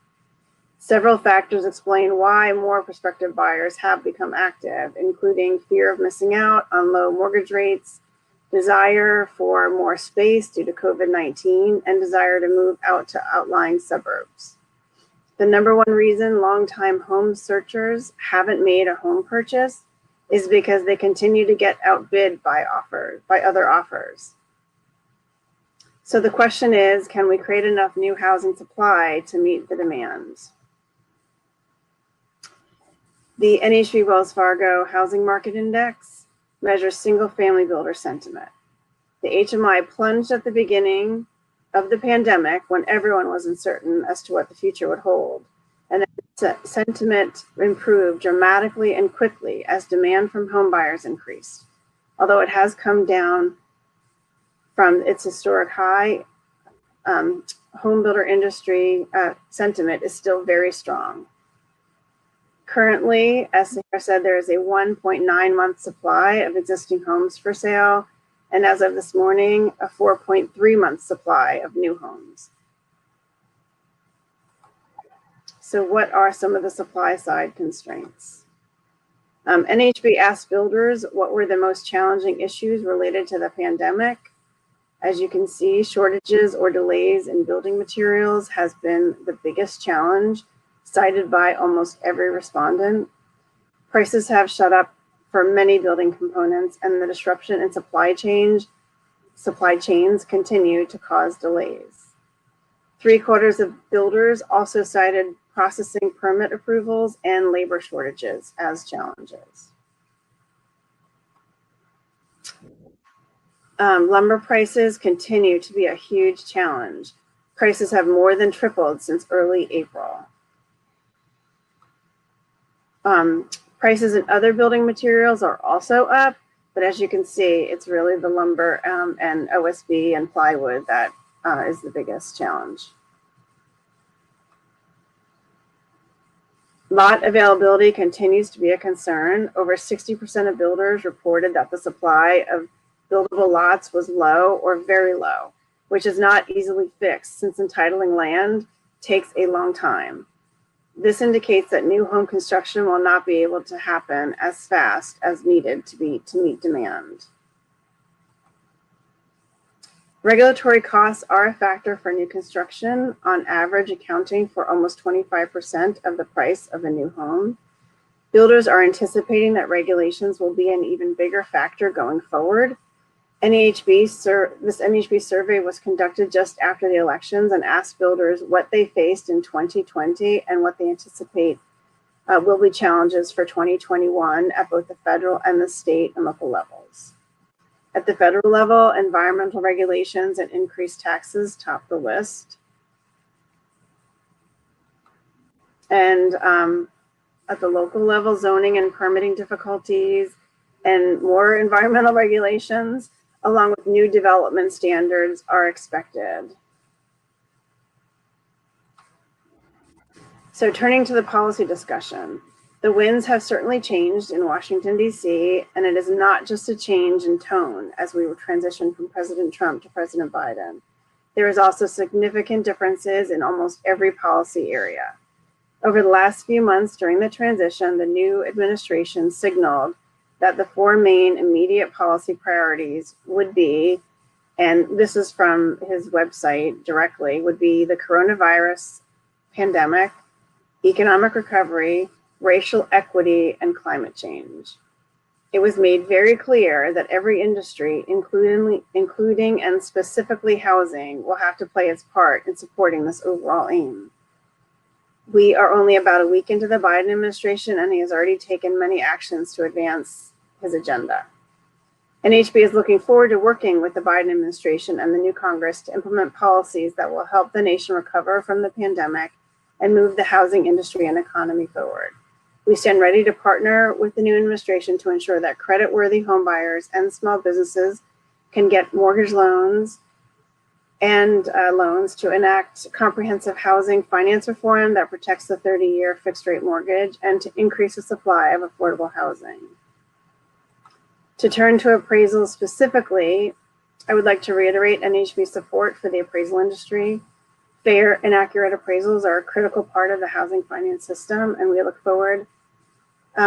Several factors explain why more prospective buyers have become active, including fear of missing out on low mortgage rates, desire for more space due to COVID-19, and desire to move out to outlying suburbs. The number one reason longtime home searchers haven't made a home purchase is because they continue to get outbid by other offers. So the question is, can we create enough new housing supply to meet the demand? The NAHB Wells Fargo Housing Market Index measures single-family builder sentiment. The HMI plunged at the beginning of the pandemic when everyone was uncertain as to what the future would hold. And then sentiment improved dramatically and quickly as demand from home buyers increased. Although it has come down from its historic high, home builder industry sentiment is still very strong. Currently, as Sehar said, there is a 1.9 month supply of existing homes for sale, and as of this morning, a 4.3 month supply of new homes. So what are some of the supply side constraints? NAHB asked builders what were the most challenging issues related to the pandemic. As you can see, shortages or delays in building materials has been the biggest challenge, cited by almost every respondent. Prices have shot up for many building components, and the disruption in supply chains continue to cause delays. 3/4 of builders also cited processing permit approvals and labor shortages as challenges. Lumber prices continue to be a huge challenge. Prices have more than tripled since early April. Prices in other building materials are also up, but as you can see, it's really the lumber and OSB and plywood that is the biggest challenge. Lot availability continues to be a concern. Over 60% of builders reported that the supply of buildable lots was low or very low, which is not easily fixed since entitling land takes a long time. This indicates that new home construction will not be able to happen as fast as needed to meet demand. Regulatory costs are a factor for new construction, on average accounting for almost 25% of the price of a new home. Builders are anticipating that regulations will be an even bigger factor going forward. This NAHB survey was conducted just after the elections and asked builders what they faced in 2020 and what they anticipate will be challenges for 2021 at both the federal and the state and local levels. At the federal level, environmental regulations and increased taxes top the list. And at the local level, zoning and permitting difficulties and more environmental regulations, along with new development standards, are expected. So turning to the policy discussion, the winds have certainly changed in Washington, D.C., and it is not just a change in tone as we transition from President Trump to President Biden. There is also significant differences in almost every policy area. Over the last few months during the transition, the new administration signaled that the four main immediate policy priorities would be, and this is from his website directly, would be the coronavirus pandemic, economic recovery, racial equity, and climate change. It was made very clear that every industry, including and specifically housing, will have to play its part in supporting this overall aim. We are only about a week into the Biden administration, and he has already taken many actions to advance his agenda. NAHB is looking forward to working with the Biden administration and the new Congress to implement policies that will help the nation recover from the pandemic and move the housing industry and economy forward. We stand ready to partner with the new administration to ensure that credit-worthy homebuyers and small businesses can get mortgage loans and loans to enact comprehensive housing finance reform that protects the 30-year fixed-rate mortgage and to increase the supply of affordable housing. To turn to appraisal specifically, I would like to reiterate NAHB's support for the appraisal industry. Fair and accurate appraisals are a critical part of the housing finance system, and we look forward.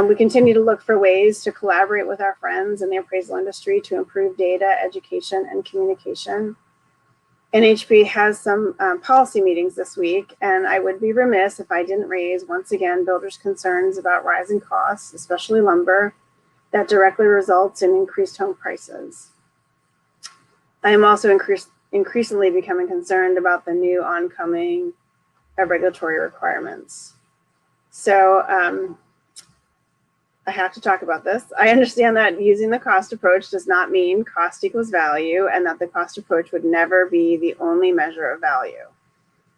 We continue to look for ways to collaborate with our friends in the appraisal industry to improve data, education, and communication. NAHB has some policy meetings this week, and I would be remiss if I didn't raise once again builders' concerns about rising costs, especially lumber, that directly results in increased home prices. I am also increasingly becoming concerned about the new oncoming regulatory requirements. So I have to talk about this. I understand that using the cost approach does not mean cost equals value, and that the cost approach would never be the only measure of value.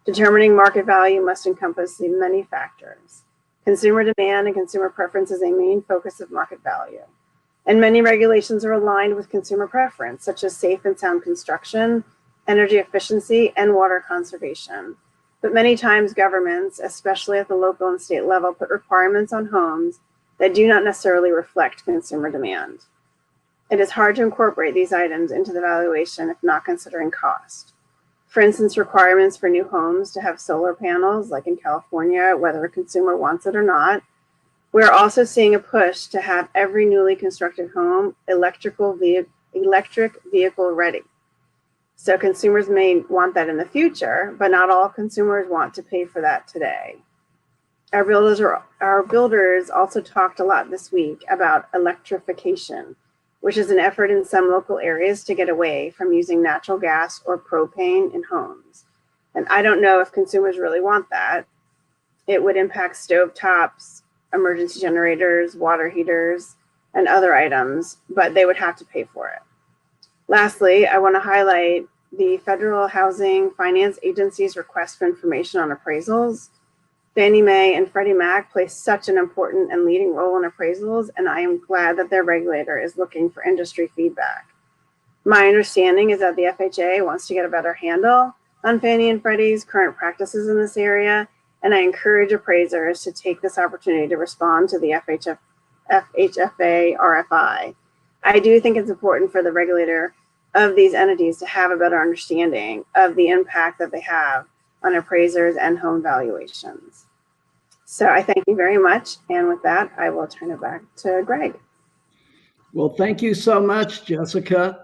Determining market value must encompass many factors. Consumer demand and consumer preference is a main focus of market value. And many regulations are aligned with consumer preference, such as safe and sound construction, energy efficiency, and water conservation. But many times governments, especially at the local and state level, put requirements on homes that do not necessarily reflect consumer demand. It is hard to incorporate these items into the valuation if not considering cost. For instance, requirements for new homes to have solar panels, like in California, whether a consumer wants it or not. We're also seeing a push to have every newly constructed home electric vehicle ready. So consumers may want that in the future, but not all consumers want to pay for that today. Our builders also talked a lot this week about electrification, which is an effort in some local areas to get away from using natural gas or propane in homes. And I don't know if consumers really want that. It would impact stovetops, emergency generators, water heaters, and other items, but they would have to pay for it. Lastly, I want to highlight the Federal Housing Finance Agency's request for information on appraisals. Fannie Mae and Freddie Mac play such an important and leading role in appraisals, and I am glad that their regulator is looking for industry feedback. My understanding is that the FHA wants to get a better handle on Fannie and Freddie's current practices in this area, and I encourage appraisers to take this opportunity to respond to the FHFA RFI. I do think it's important for the regulator of these entities to have a better understanding of the impact that they have on appraisers and home valuations. So I thank you very much. And with that, I will turn it back to Greg. Well, thank you so much, Jessica.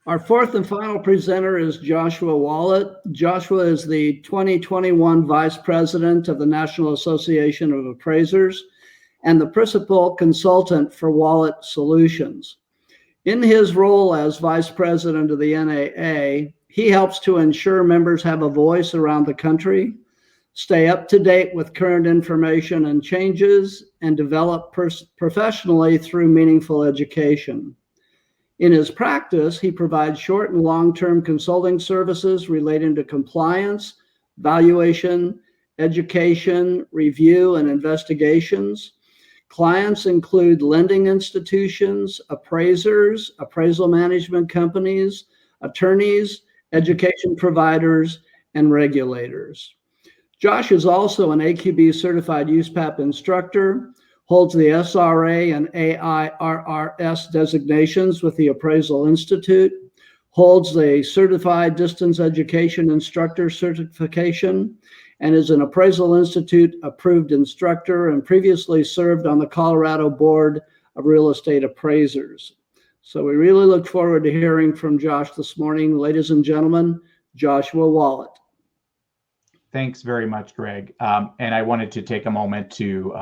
Our fourth and final presenter is Joshua Wallet. Joshua is the 2021 Vice President of the National Association of Appraisers and the principal consultant for Wallet Solutions. In his role as vice president of the NAA, he helps to ensure members have a voice around the country, stay up to date with current information and changes, and develop professionally through meaningful education. In his practice, he provides short and long-term consulting services relating to compliance, valuation, education, review, and investigations. Clients include lending institutions, appraisers, appraisal management companies, attorneys, education providers, and regulators. Josh is also an AQB certified USPAP instructor, holds the SRA and AIRRS designations with the Appraisal Institute, holds the Certified Distance Education Instructor certification, and is an Appraisal Institute approved instructor and previously served on the Colorado Board of Real Estate Appraisers. So we really look forward to hearing from Josh this morning. Ladies and gentlemen, Joshua Wallet. Thanks very much, Greg. And I wanted to take a moment to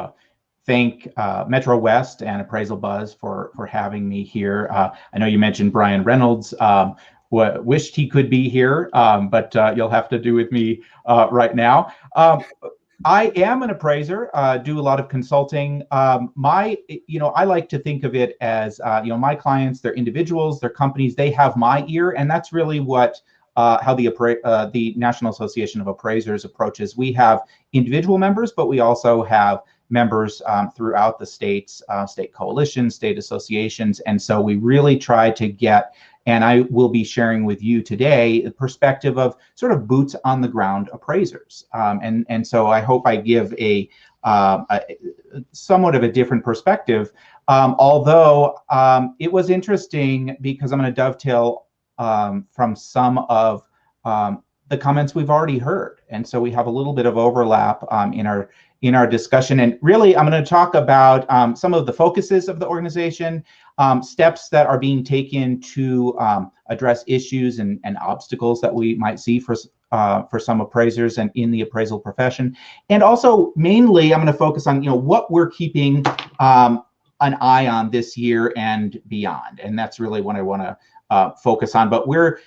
thank Metro West and Appraisal Buzz for having me here. I know you mentioned Bryan Reynolds. Wished he could be here, but you'll have to do with me right now. I am an appraiser, do a lot of consulting. I like to think of it as, my clients, they're individuals, they're companies, they have my ear, and that's really what how the National Association of Appraisers approaches. We have individual members, but we also have members throughout the states, state coalitions, state associations, and so we really try to get, and I will be sharing with you today, the perspective of sort of boots on the ground appraisers. And so I hope I give a somewhat of a different perspective, although it was interesting because I'm going to dovetail from some of the comments we've already heard. And so we have a little bit of overlap in our discussion. And really, I'm going to talk about some of the focuses of the organization, steps that are being taken to address issues and obstacles that we might see for some appraisers and in the appraisal profession. And also, mainly, I'm going to focus on what we're keeping an eye on this year and beyond. And that's really what I want to focus on. But we're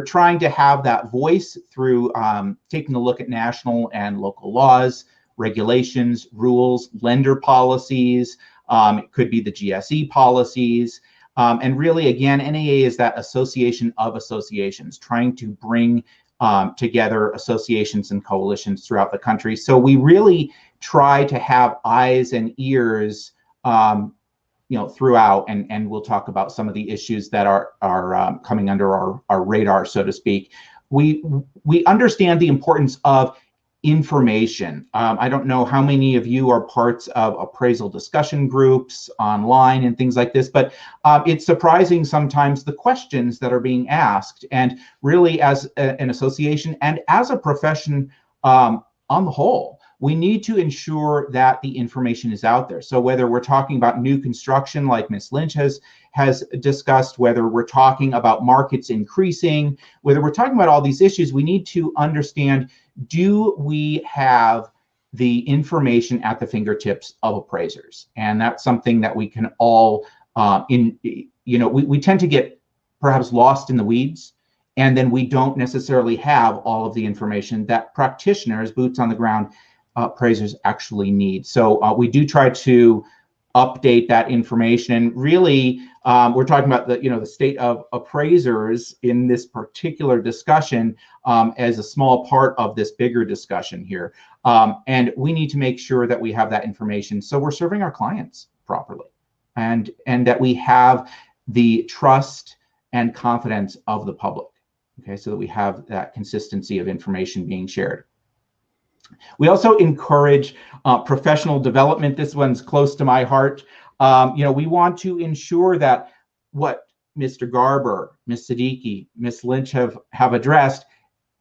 trying to have that voice through taking a look at national and local laws, regulations, rules, lender policies. It could be the GSE policies. And really, again, NAA is that association of associations, trying to bring together associations and coalitions throughout the country. So we really try to have eyes and ears throughout, and we'll talk about some of the issues that are coming under our radar, so to speak. We understand the importance of information. I don't know how many of you are parts of appraisal discussion groups online and things like this, but it's surprising sometimes the questions that are being asked. And really, as an association and as a profession on the whole, we need to ensure that the information is out there. So whether we're talking about new construction, like Ms. Lynch has discussed, whether we're talking about markets increasing, whether we're talking about all these issues, we need to understand, do we have the information at the fingertips of appraisers? And that's something that we can all, we tend to get perhaps lost in the weeds, and then we don't necessarily have all of the information that practitioners, boots on the ground, appraisers actually need. So we do try to update that information. Really, we're talking about the state of appraisers in this particular discussion as a small part of this bigger discussion here. And we need to make sure that we have that information so we're serving our clients properly, and that we have the trust and confidence of the public. Okay, so that we have that consistency of information being shared. We also encourage professional development. This one's close to my heart. We want to ensure that what Mr. Garber, Ms. Siddiqi, Ms. Lynch have addressed,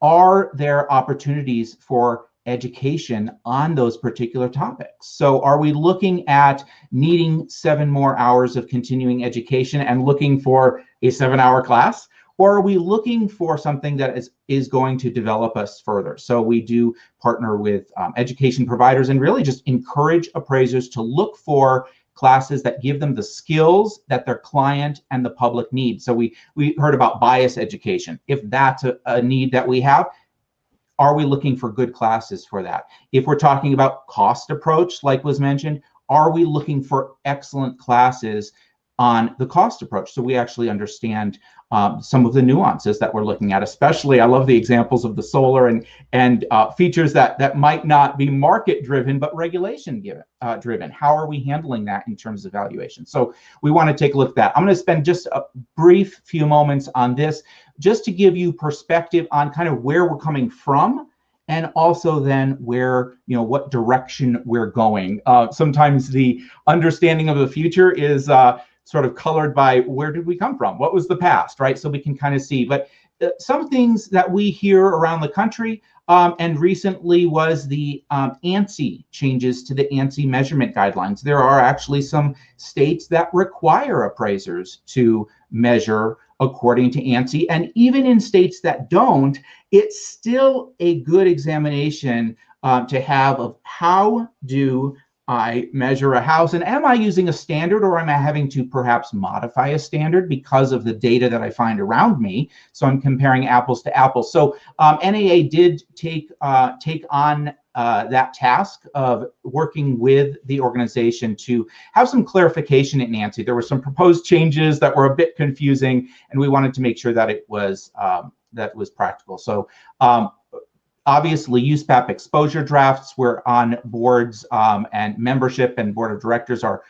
are there opportunities for education on those particular topics? So are we looking at needing 7 more hours of continuing education and looking for a 7-hour class? or are we looking for something that is going to develop us further? So we do partner with education providers and really just encourage appraisers to look for classes that give them the skills that their client and the public need. So we heard about bias education. If that's a need that we have, are we looking for good classes for that? If we're talking about cost approach, like was mentioned, are we looking for excellent classes on the cost approach so we actually understand some of the nuances that we're looking at? Especially, I love the examples of the solar and features that might not be market driven but regulation driven. How are we handling that in terms of valuation? So we want to take a look at that. I'm going to spend just a brief few moments on this just to give you perspective on kind of where we're coming from, and also then where, what direction we're going. Sometimes the understanding of the future is sort of colored by where did we come from? What was the past, right? So we can kind of see. But some things that we hear around the country, and recently was the ANSI changes to the ANSI measurement guidelines. There are actually some states that require appraisers to measure according to ANSI. And even in states that don't, it's still a good examination to have of how do I measure a house, and am I using a standard, or am I having to perhaps modify a standard because of the data that I find around me? So I'm comparing apples to apples. So NAA did take on that task of working with the organization to have some clarification in ANSI. There were some proposed changes that were a bit confusing, and we wanted to make sure that it was practical. So obviously, USPAP exposure drafts, we're on boards and membership and board of directors are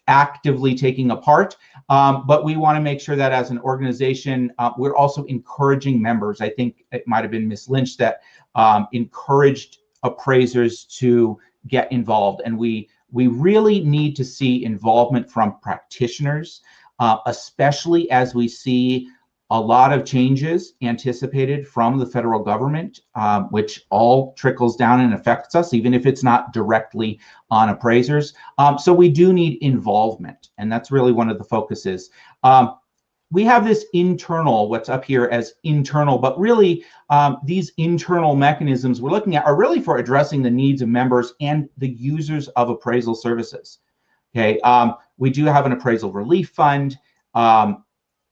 actively taking a part. But we want to make sure that as an organization, we're also encouraging members. I think it might have been Ms. Lynch that encouraged appraisers to get involved. And we really need to see involvement from practitioners, especially as we see a lot of changes anticipated from the federal government, which all trickles down and affects us, even if it's not directly on appraisers. So we do need involvement, and that's really one of the focuses. We have this internal, what's up here as internal, but really these internal mechanisms we're looking at are really for addressing the needs of members and the users of appraisal services. Okay, we do have an appraisal relief fund.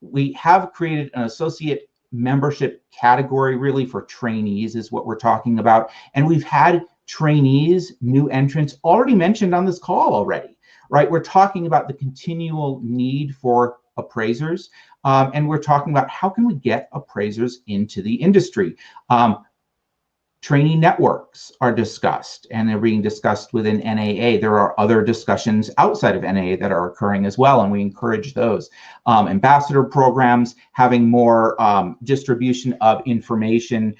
We have created an associate membership category really for trainees is what we're talking about. And we've had trainees, new entrants already mentioned on this call already, right? We're talking about the continual need for appraisers. And we're talking about how can we get appraisers into the industry. Training networks are discussed, and they're being discussed within NAA. There are other discussions outside of NAA that are occurring as well, and we encourage those. Ambassador programs, having more distribution of information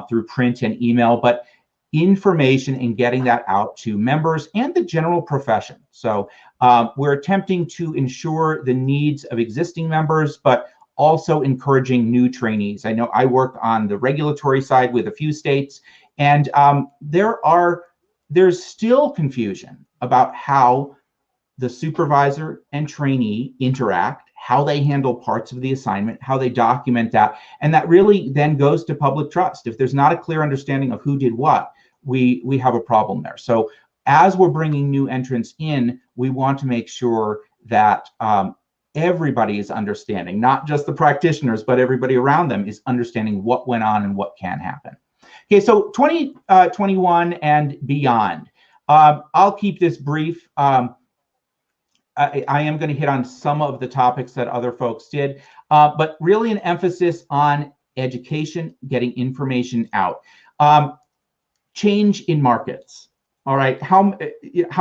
through print and email, but information and getting that out to members and the general profession. So we're attempting to ensure the needs of existing members, but also encouraging new trainees. I know I work on the regulatory side with a few states, and there's still confusion about how the supervisor and trainee interact, how they handle parts of the assignment, how they document that, and that really then goes to public trust. If there's not a clear understanding of who did what, we have a problem there. So as we're bringing new entrants in, we want to make sure that everybody is understanding, not just the practitioners, but everybody around them is understanding what went on and what can happen. Okay, so 2021 and beyond. I'll keep this brief. I am going to hit on some of the topics that other folks did, but really an emphasis on education, getting information out. Change in markets. All right, how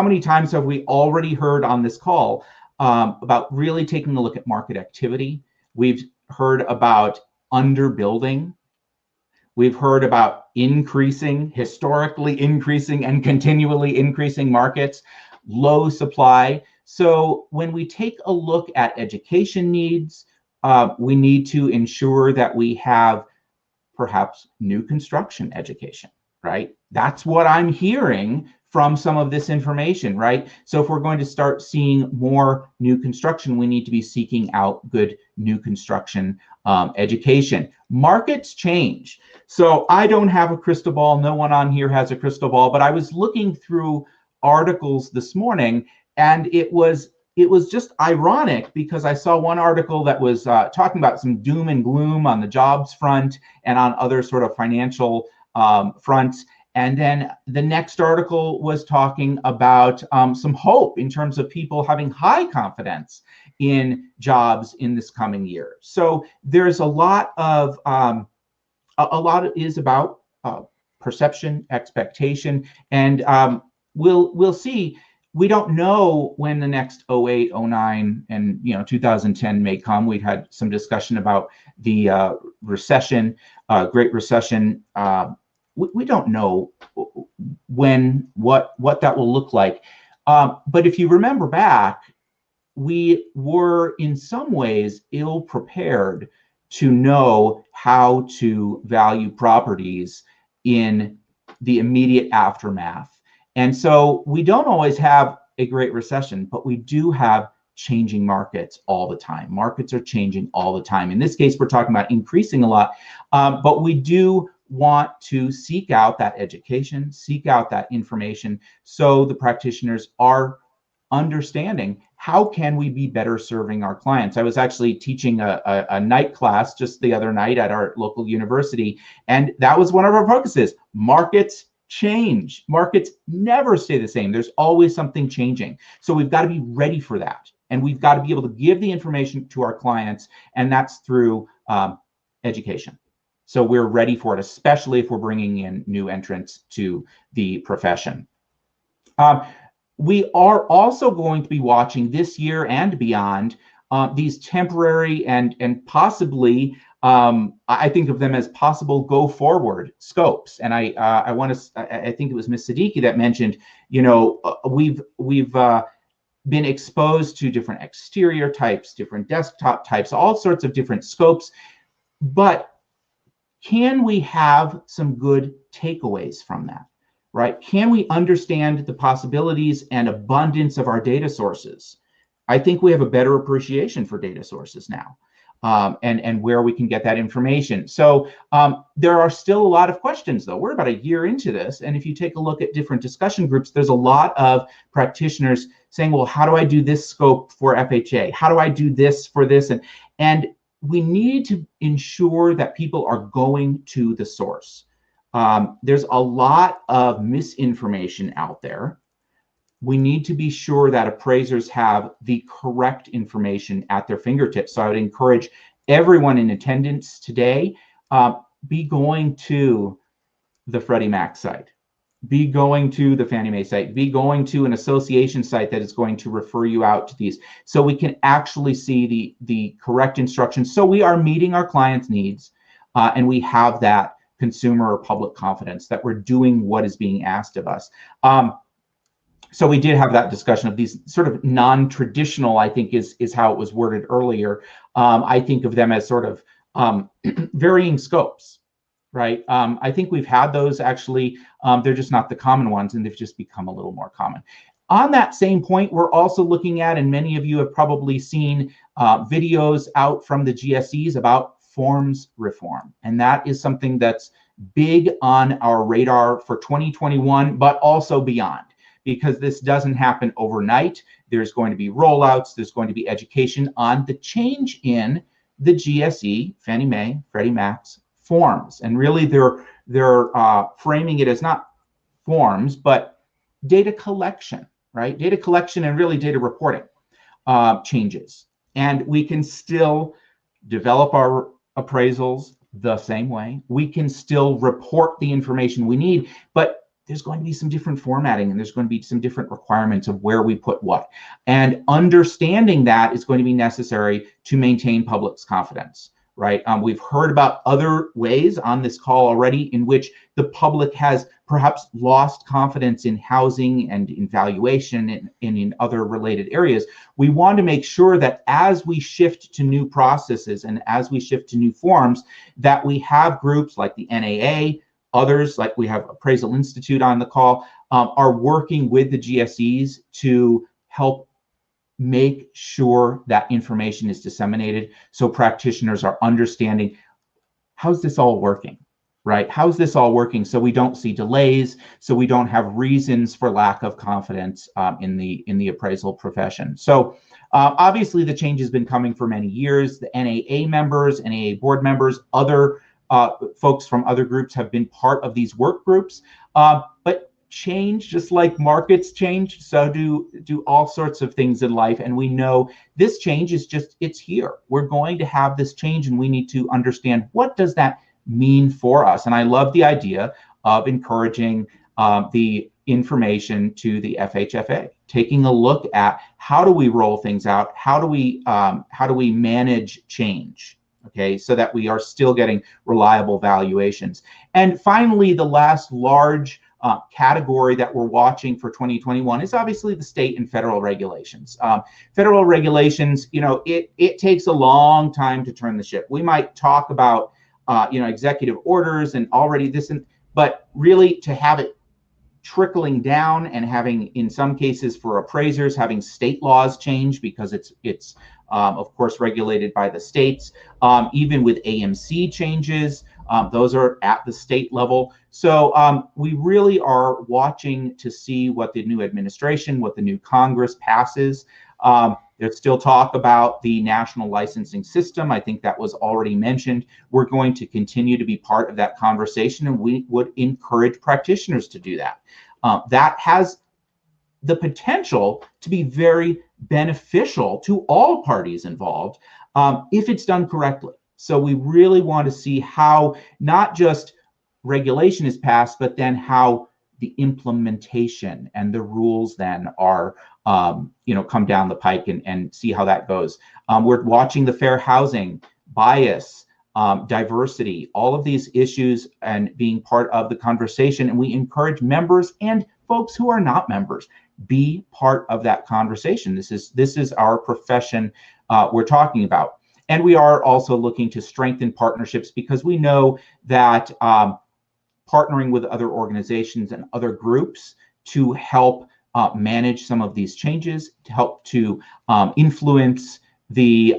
many times have we already heard on this call about really taking a look at market activity? We've heard about underbuilding. We've heard about historically increasing and continually increasing markets, low supply. So when we take a look at education needs, we need to ensure that we have perhaps new construction education, right? That's what I'm hearing from some of this information, right? So if we're going to start seeing more new construction, we need to be seeking out good new construction education. Markets change. So I don't have a crystal ball. No one on here has a crystal ball, but I was looking through articles this morning, and it was just ironic because I saw one article that was talking about some doom and gloom on the jobs front and on other sort of financial fronts. And then the next article was talking about some hope in terms of people having high confidence in jobs in this coming year. So there's a lot is about perception, expectation, and we'll see. We don't know when the next 08, 09, and 2010 may come. We've had some discussion about the recession, Great Recession. We don't know when, what that will look like. But if you remember back, we were in some ways ill prepared to know how to value properties in the immediate aftermath. And so we don't always have a Great Recession, but we do have changing markets all the time. Markets are changing all the time. In this case, we're talking about increasing a lot, but we do want to seek out that education, seek out that information, so the practitioners are understanding how can we be better serving our clients. I was actually teaching a night class just the other night at our local university, and that was one of our focuses. Markets change. Markets never stay the same. There's always something changing. So we've got to be ready for that, and we've got to be able to give the information to our clients, and that's through education. So we're ready for it, especially if we're bringing in new entrants to the profession. We are also going to be watching this year and beyond these temporary and possibly, I think of them as possible go forward scopes. And I think it was Ms. Siddiqi that mentioned, we've been exposed to different exterior types, different desktop types, all sorts of different scopes, but can we have some good takeaways from that, right? Can we understand the possibilities and abundance of our data sources? I think we have a better appreciation for data sources now, and where we can get that information. So there are still a lot of questions, though. We're about a year into this, and if you take a look at different discussion groups, there's a lot of practitioners saying, well, how do I do this scope for FHA? How do I do this for this? And we need to ensure that people are going to the source. There's a lot of misinformation out there. We need to be sure that appraisers have the correct information at their fingertips. So I would encourage everyone in attendance today, be going to the Freddie Mac site, be going to the Fannie Mae site, be going to an association site that is going to refer you out to these, so we can actually see the correct instructions. So we are meeting our clients' needs, and we have that consumer or public confidence that we're doing what is being asked of us. So we did have that discussion of these sort of non-traditional, I think is how it was worded earlier. I think of them as sort of varying scopes. Right. I think we've had those actually. They're just not the common ones, and they've just become a little more common. On that same point, we're also looking at, and many of you have probably seen videos out from the GSEs about forms reform. And that is something that's big on our radar for 2021, but also beyond, because this doesn't happen overnight. There's going to be rollouts. There's going to be education on the change in the GSE, Fannie Mae, Freddie Mac's forms. And really they're framing it as not forms, but data collection, right? Data collection and really data reporting changes. And we can still develop our appraisals the same way. We can still report the information we need, but there's going to be some different formatting, and there's going to be some different requirements of where we put what. And understanding that is going to be necessary to maintain public's confidence. Right? We've heard about other ways on this call already in which the public has perhaps lost confidence in housing and in valuation and in other related areas. We want to make sure that as we shift to new processes and as we shift to new forms, that we have groups like the NAA, others, like we have Appraisal Institute on the call, are working with the GSEs to help make sure that information is disseminated so practitioners are understanding how's this all working, right? How's this all working so we don't see delays, so we don't have reasons for lack of confidence in the appraisal profession. So obviously the change has been coming for many years. The NAA members, NAA board members, other folks from other groups have been part of these work groups, but change, just like markets change, so do all sorts of things in life. And we know this change is just, it's here. We're going to have this change, and we need to understand, what does that mean for us? And I love the idea of encouraging the information to the FHFA, taking a look at how do we roll things out, how do we manage change, okay, so that we are still getting reliable valuations. And finally, the last large category that we're watching for 2021 is obviously the state and federal regulations. Federal regulations, you know, it takes a long time to turn the ship. We might talk about, you know, executive orders and already this, but really to have it trickling down and having, in some cases for appraisers, having state laws change because it's of course regulated by the states, even with AMC changes. Those are at the state level. So we really are watching to see what the new administration, what the new Congress passes. There's still talk about the national licensing system. I think that was already mentioned. We're going to continue to be part of that conversation, and we would encourage practitioners to do that. That has the potential to be very beneficial to all parties involved if it's done correctly. So we really want to see how not just regulation is passed, but then how the implementation and the rules then are, you know, come down the pike, and see how that goes. We're watching the fair housing, bias, diversity, all of these issues, and being part of the conversation. And we encourage members and folks who are not members, be part of that conversation. This is our profession we're talking about. And we are also looking to strengthen partnerships, because we know that partnering with other organizations and other groups to help manage some of these changes, to help to influence the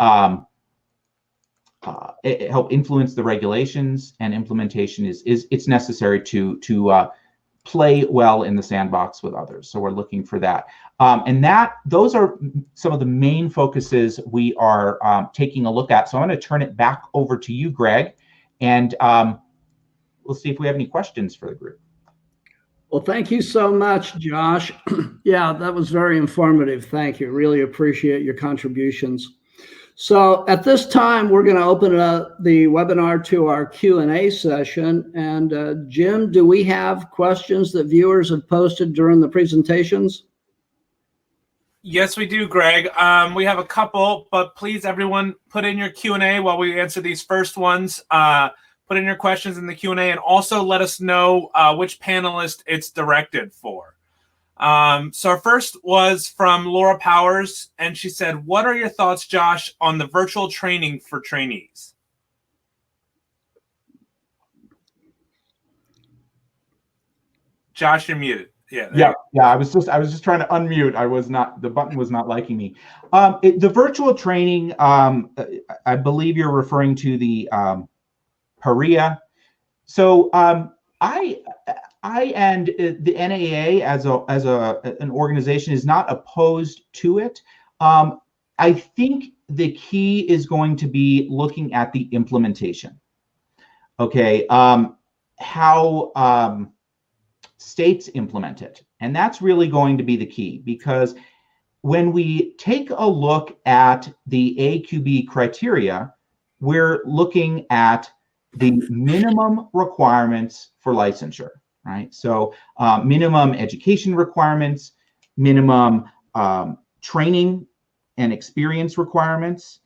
regulations and implementation it's necessary to play well in the sandbox with others. So we're looking for that. And those are some of the main focuses we are taking a look at. So I'm going to turn it back over to you, Greg, and we'll see if we have any questions for the group. Well, thank you so much, Josh. Yeah, that was very informative. Thank you. Really appreciate your contributions. So at this time, we're going to open up the webinar to our Q&A session. And Jim, do we have questions that viewers have posted during the presentations? Yes, we do, Greg. We have a couple, but please, everyone, put in your Q&A while we answer these first ones. Put in your questions in the Q&A, and also let us know which panelist it's directed for. So our first was from Laura Powers, and she said, "What are your thoughts, Josh, on the virtual training for trainees?" Josh, you're muted. Yeah. I was just trying to unmute. The button was not liking me. The virtual training, I believe you're referring to the PARIA. So I and the NAA as an organization is not opposed to it. I think the key is going to be looking at the implementation. Okay, how states implement it, and that's really going to be the key, because when we take a look at the AQB criteria, we're looking at the minimum requirements for licensure. Right, so minimum education requirements, minimum training and experience requirements,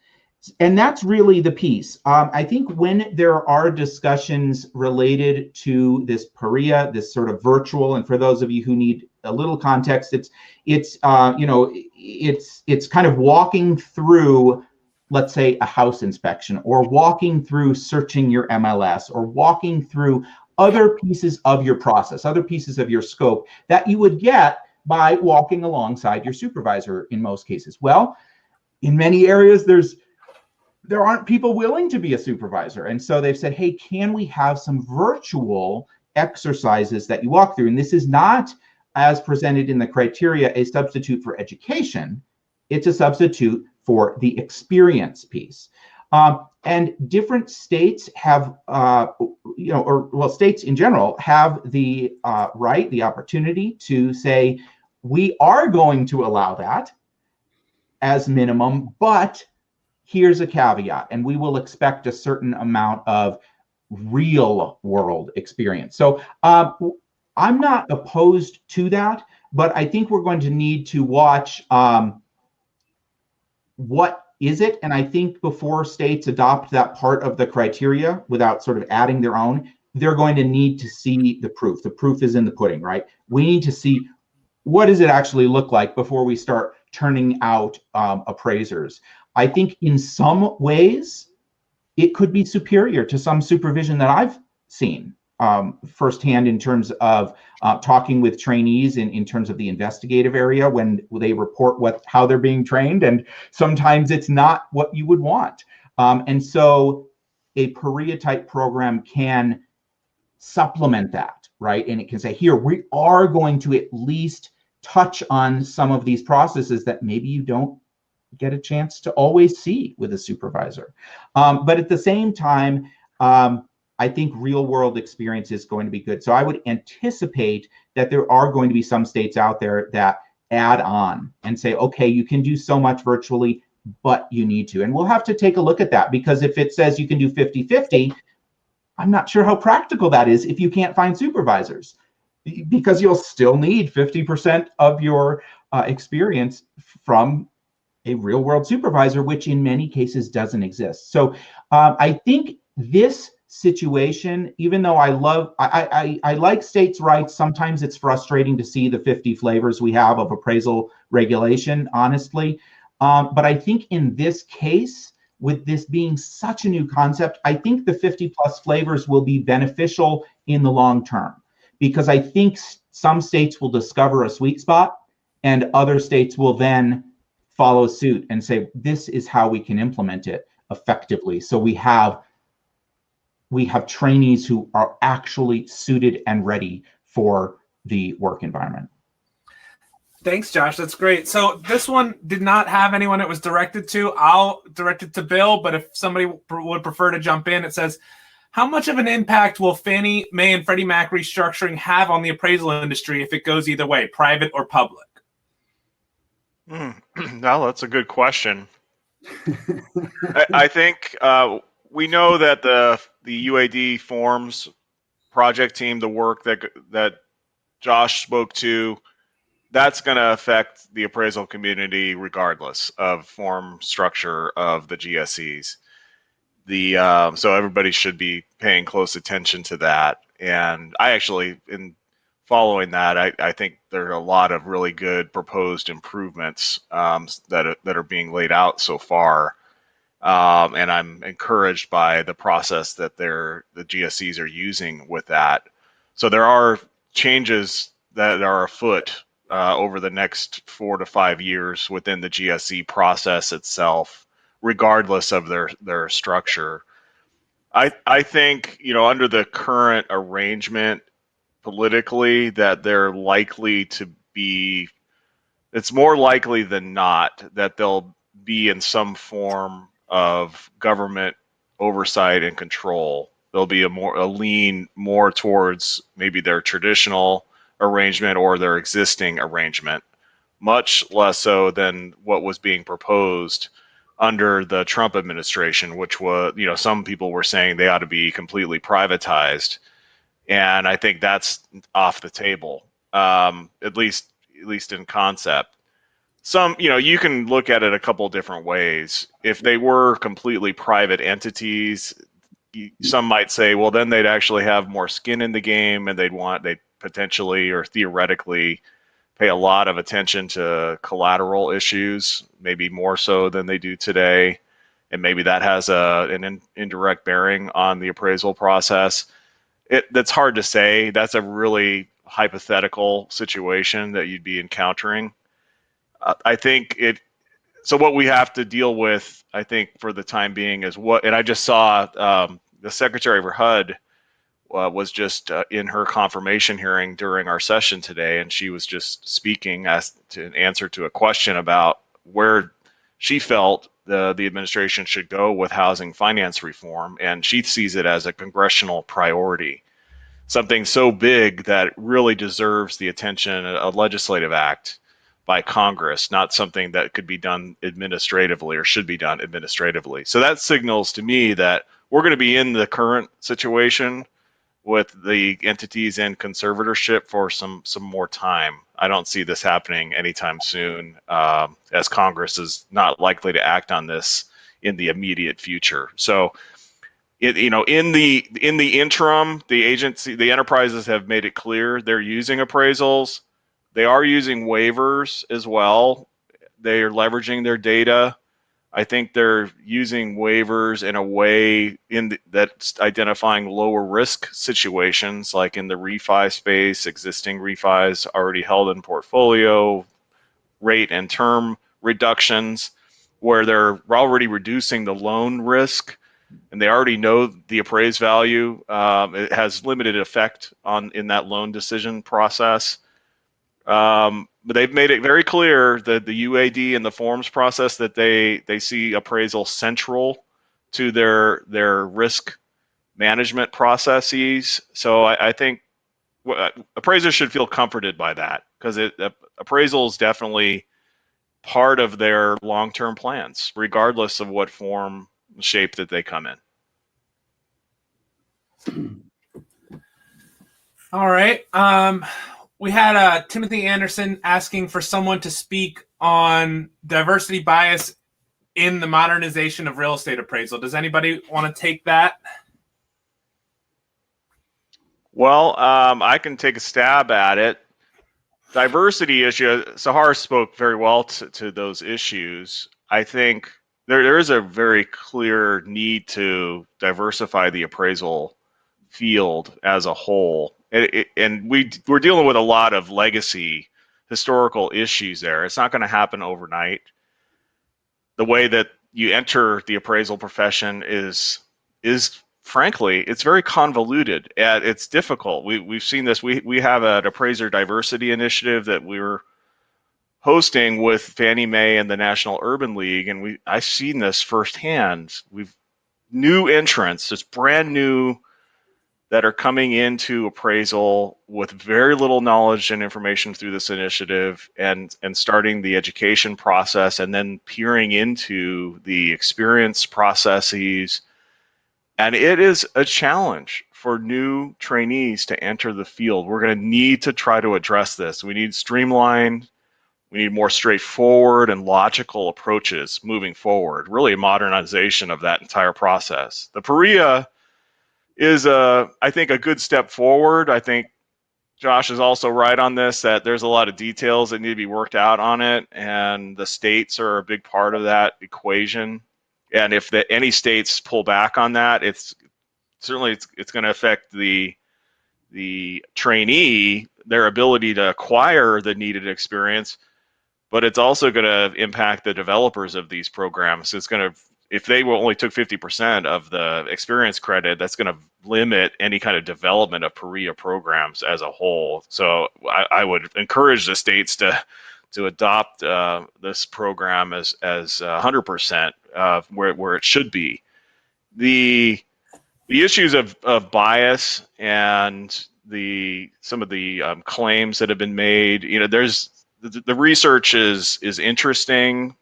and that's really the piece. I think when there are discussions related to this PARIA, this sort of virtual, and for those of you who need a little context, it's you know, it's kind of walking through, let's say, a house inspection, or walking through searching your MLS, or walking through other pieces of your process, other pieces of your scope that you would get by walking alongside your supervisor in most cases. Well, in many areas, there aren't people willing to be a supervisor. And so they've said, hey, can we have some virtual exercises that you walk through? And this is not, as presented in the criteria, a substitute for education. It's a substitute for the experience piece. And different states have, states in general have the right, the opportunity to say, we are going to allow that as minimum, but here's a caveat, and we will expect a certain amount of real world experience. So I'm not opposed to that, but I think we're going to need to watch what is it? And I think before states adopt that part of the criteria without sort of adding their own, they're going to need to see the proof. The proof is in the pudding, right? We need to see what does it actually look like before we start turning out appraisers. I think in some ways, it could be superior to some supervision that I've seen firsthand in terms of talking with trainees in terms of the investigative area when they report how they're being trained, and sometimes it's not what you would want. And so a PARIA type program can supplement that, right? And it can say, here, we are going to at least touch on some of these processes that maybe you don't get a chance to always see with a supervisor. But at the same time, I think real world experience is going to be good. So I would anticipate that there are going to be some states out there that add on and say, okay, you can do so much virtually, but you need to. And we'll have to take a look at that, because if it says you can do 50-50, I'm not sure how practical that is if you can't find supervisors, because you'll still need 50% of your experience from a real world supervisor, which in many cases doesn't exist. So I think this situation, even though I like states' rights, sometimes it's frustrating to see the 50 flavors we have of appraisal regulation, honestly. But I think in this case, with this being such a new concept, I think the 50 plus flavors will be beneficial in the long term, because I think some states will discover a sweet spot and other states will then follow suit and say, this is how we can implement it effectively. So we have trainees who are actually suited and ready for the work environment. Thanks, Josh. That's great. So this one did not have anyone it was directed to. I'll direct it to Bill, but if somebody would prefer to jump in, it says, how much of an impact will Fannie Mae and Freddie Mac restructuring have on the appraisal industry if it goes either way, private or public? Now, that's a good question. I think we know that the UAD forms project team, the work that Josh spoke to, that's going to affect the appraisal community regardless of form structure of the GSEs. So everybody should be paying close attention to that. And I actually, in following that, I think there are a lot of really good proposed improvements that are being laid out so far. And I'm encouraged by the process that the GSEs are using with that. So there are changes that are afoot over the next 4 to 5 years within the GSE process itself, regardless of their structure. I think, under the current arrangement politically, that they're likely to be, it's more likely than not that they'll be in some form of government oversight and control. There'll be a lean more towards maybe their traditional arrangement or their existing arrangement, much less so than what was being proposed under the Trump administration, which was, some people were saying they ought to be completely privatized. And I think that's off the table, at least in concept. Some, you can look at it a couple different ways. If they were completely private entities, some might say, well, then they'd actually have more skin in the game, and they'd potentially or theoretically pay a lot of attention to collateral issues, maybe more so than they do today. And maybe that has an indirect bearing on the appraisal process. That's hard to say. That's a really hypothetical situation that you'd be encountering. I think so what we have to deal with, I think, for the time being is and I just saw the Secretary of HUD was just in her confirmation hearing during our session today, and she was just speaking as to an answer to a question about where she felt the administration should go with housing finance reform, and she sees it as a congressional priority, something so big that it really deserves the attention, a legislative act by Congress, not something that could be done administratively or should be done administratively. So that signals to me that we're going to be in the current situation with the entities in conservatorship for some more time. I don't see this happening anytime soon, as Congress is not likely to act on this in the immediate future. So, in the interim, the enterprises have made it clear they're using appraisals. They are using waivers as well. They are leveraging their data. I think they're using waivers in a way that's identifying lower risk situations, like in the refi space, existing refis already held in portfolio, rate and term reductions, where they're already reducing the loan risk, and they already know the appraised value. It has limited effect in that loan decision process. But they've made it very clear that the UAD and the forms process that they see appraisal central to their risk management processes. So I think appraisers should feel comforted by that, because appraisal is definitely part of their long-term plans, regardless of what form shape that they come in. All right. We had Timothy Anderson asking for someone to speak on diversity bias in the modernization of real estate appraisal. Does anybody want to take that? Well, I can take a stab at it. Diversity issue, Sehar spoke very well to those issues. I think there is a very clear need to diversify the appraisal field as a whole. And we're dealing with a lot of legacy historical issues there. It's not going to happen overnight. The way that you enter the appraisal profession is frankly, it's very convoluted. It's difficult. We've seen this. We have an appraiser diversity initiative that we're hosting with Fannie Mae and the National Urban League, and I've seen this firsthand. We've new entrants, just brand new, that are coming into appraisal with very little knowledge and information through this initiative, and starting the education process, and then peering into the experience processes. And it is a challenge for new trainees to enter the field. We're going to need to try to address this. We need streamlined, we need more straightforward and logical approaches moving forward, really a modernization of that entire process. The PREA is, I think, a good step forward. I think Josh is also right on this, that there's a lot of details that need to be worked out on it, and the states are a big part of that equation. And if any states pull back on that, it's going to affect the trainee, their ability to acquire the needed experience, but it's also going to impact the developers of these programs. It's going to, if they only took 50% of the experience credit, that's going to limit any kind of development of PREA programs as a whole. So I would encourage the states to adopt this program as 100% where it should be. The issues of bias and some of the claims that have been made, there's the research is interesting.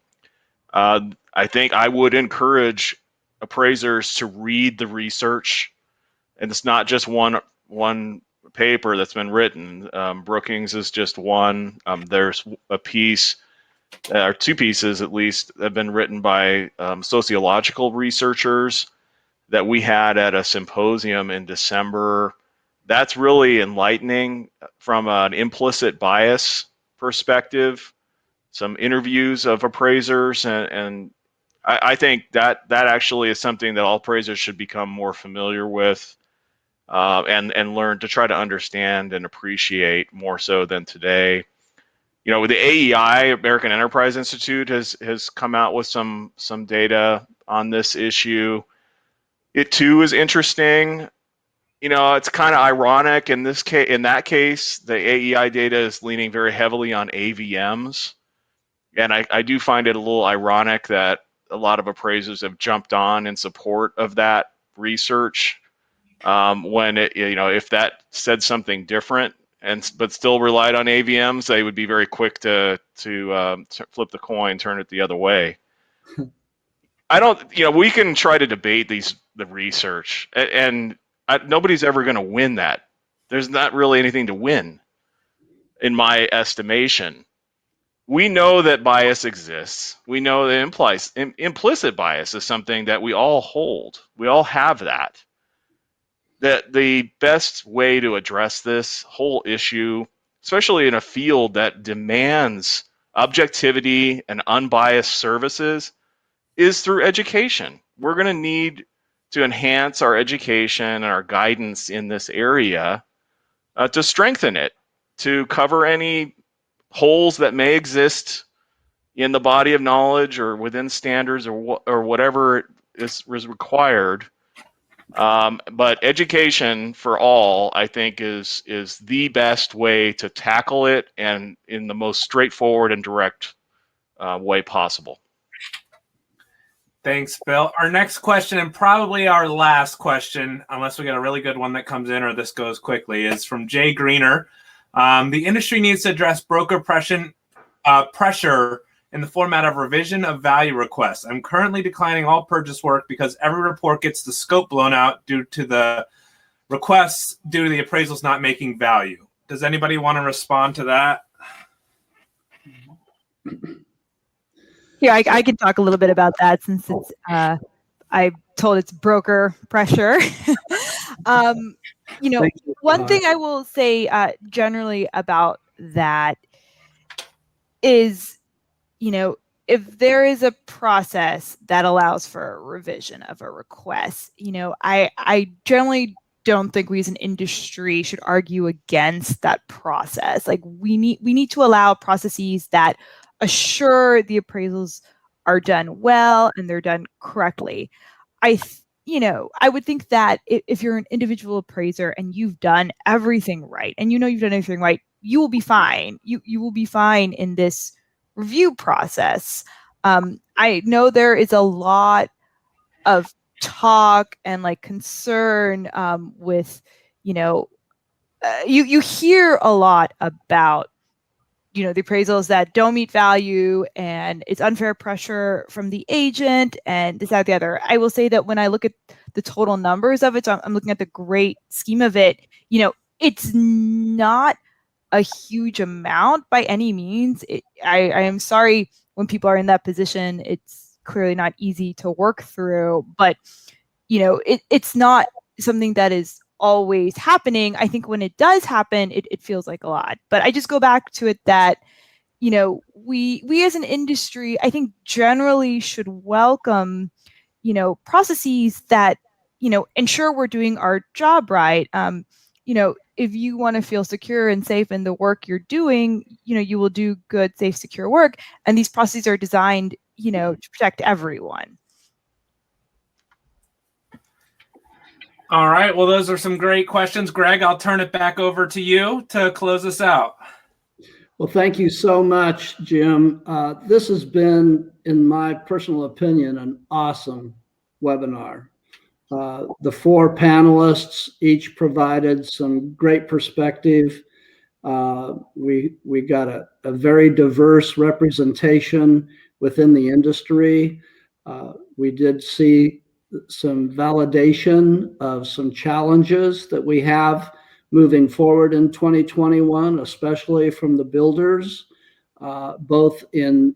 I think I would encourage appraisers to read the research, and it's not just one paper that's been written. Brookings is just one. There's a piece, or two pieces at least, that have been written by sociological researchers that we had at a symposium in December. That's really enlightening from an implicit bias perspective. Some interviews of appraisers, and I think that actually is something that all appraisers should become more familiar with. and learn to try to understand and appreciate more so than today. You know, with the AEI, American Enterprise Institute, has come out with some data on this issue. It too is interesting. You know, it's kind of ironic in this case. In that case, the AEI data is leaning very heavily on AVMs, and I do find it a little ironic that a lot of appraisers have jumped on in support of that research, when it, you know, if that said something different but still relied on AVMs, they would be very quick to flip the coin, turn it the other way. I don't, you know, we can try to debate the research, and nobody's ever going to win that. There's not really anything to win, in my estimation. We know that bias exists. We know that implicit bias is something that we all hold. We all have that. That the best way to address this whole issue, especially in a field that demands objectivity and unbiased services, is through education. We're going to need to enhance our education and our guidance in this area, to strengthen it, to cover any holes that may exist in the body of knowledge or within standards or whatever is required. But education for all, I think, is the best way to tackle it, and in the most straightforward and direct way possible. Thanks, Bill. Our next question, and probably our last question, unless we get a really good one that comes in or this goes quickly, is from Jay Greener. The industry needs to address broker pressure in the format of revision of value requests. I'm currently declining all purchase work because every report gets the scope blown out due to the requests due to the appraisals not making value. Does anybody want to respond to that? Yeah, I can talk a little bit about that since it's I told it's broker pressure. You know, one thing I will say generally about that is, you know, if there is a process that allows for a revision of a request, you know, I generally don't think we as an industry should argue against that process. Like we need to allow processes that assure the appraisals are done well and they're done correctly. You know, I would think that if you're an individual appraiser and you've done everything right, and you know you've done everything right, you will be fine. You will be fine in this review process. I know there is a lot of talk and like concern with, you know, you hear a lot about, you know, the appraisals that don't meet value and it's unfair pressure from the agent and this, that, the other. I will say that when I look at the total numbers of it, so I'm looking at the great scheme of it, you know, it's not a huge amount by any means. I am sorry when people are in that position. It's clearly not easy to work through, but, you know, it's not something that is always happening. I think when it does happen, it feels like a lot. But I just go back to it that, you know, we as an industry, I think generally should welcome, you know, processes that, you know, ensure we're doing our job right. You know, if you want to feel secure and safe in the work you're doing, you know, you will do good, safe, secure work. And these processes are designed, you know, to protect everyone. All right. Well, those are some great questions. Greg, I'll turn it back over to you to close us out. Well, thank you so much, Jim. This has been, in my personal opinion, an awesome webinar. The four panelists each provided some great perspective. We got a very diverse representation within the industry. We did see some validation of some challenges that we have moving forward in 2021, especially from the builders, both in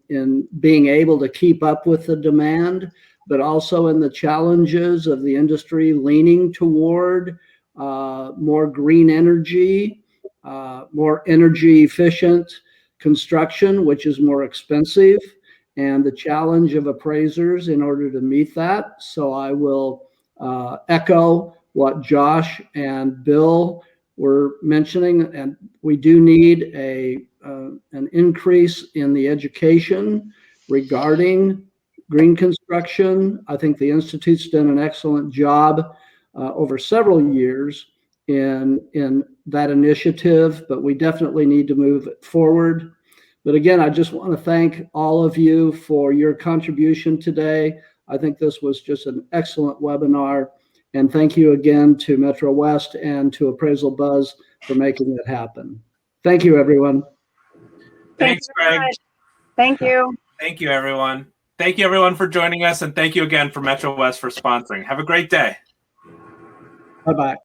being able to keep up with the demand, but also in the challenges of the industry leaning toward more green energy, more energy efficient construction, which is more expensive, and the challenge of appraisers in order to meet that. So I will echo what Josh and Bill were mentioning, and we do need an increase in the education regarding green construction. I think the Institute's done an excellent job over several years in that initiative, but we definitely need to move it forward. But again, I just want to thank all of you for your contribution today. I think this was just an excellent webinar. And thank you again to Metro West and to Appraisal Buzz for making it happen. Thank you, everyone. Thanks, Greg. Thank you. Thank you, everyone. Thank you, everyone, for joining us. And thank you again for Metro West for sponsoring. Have a great day. Bye-bye.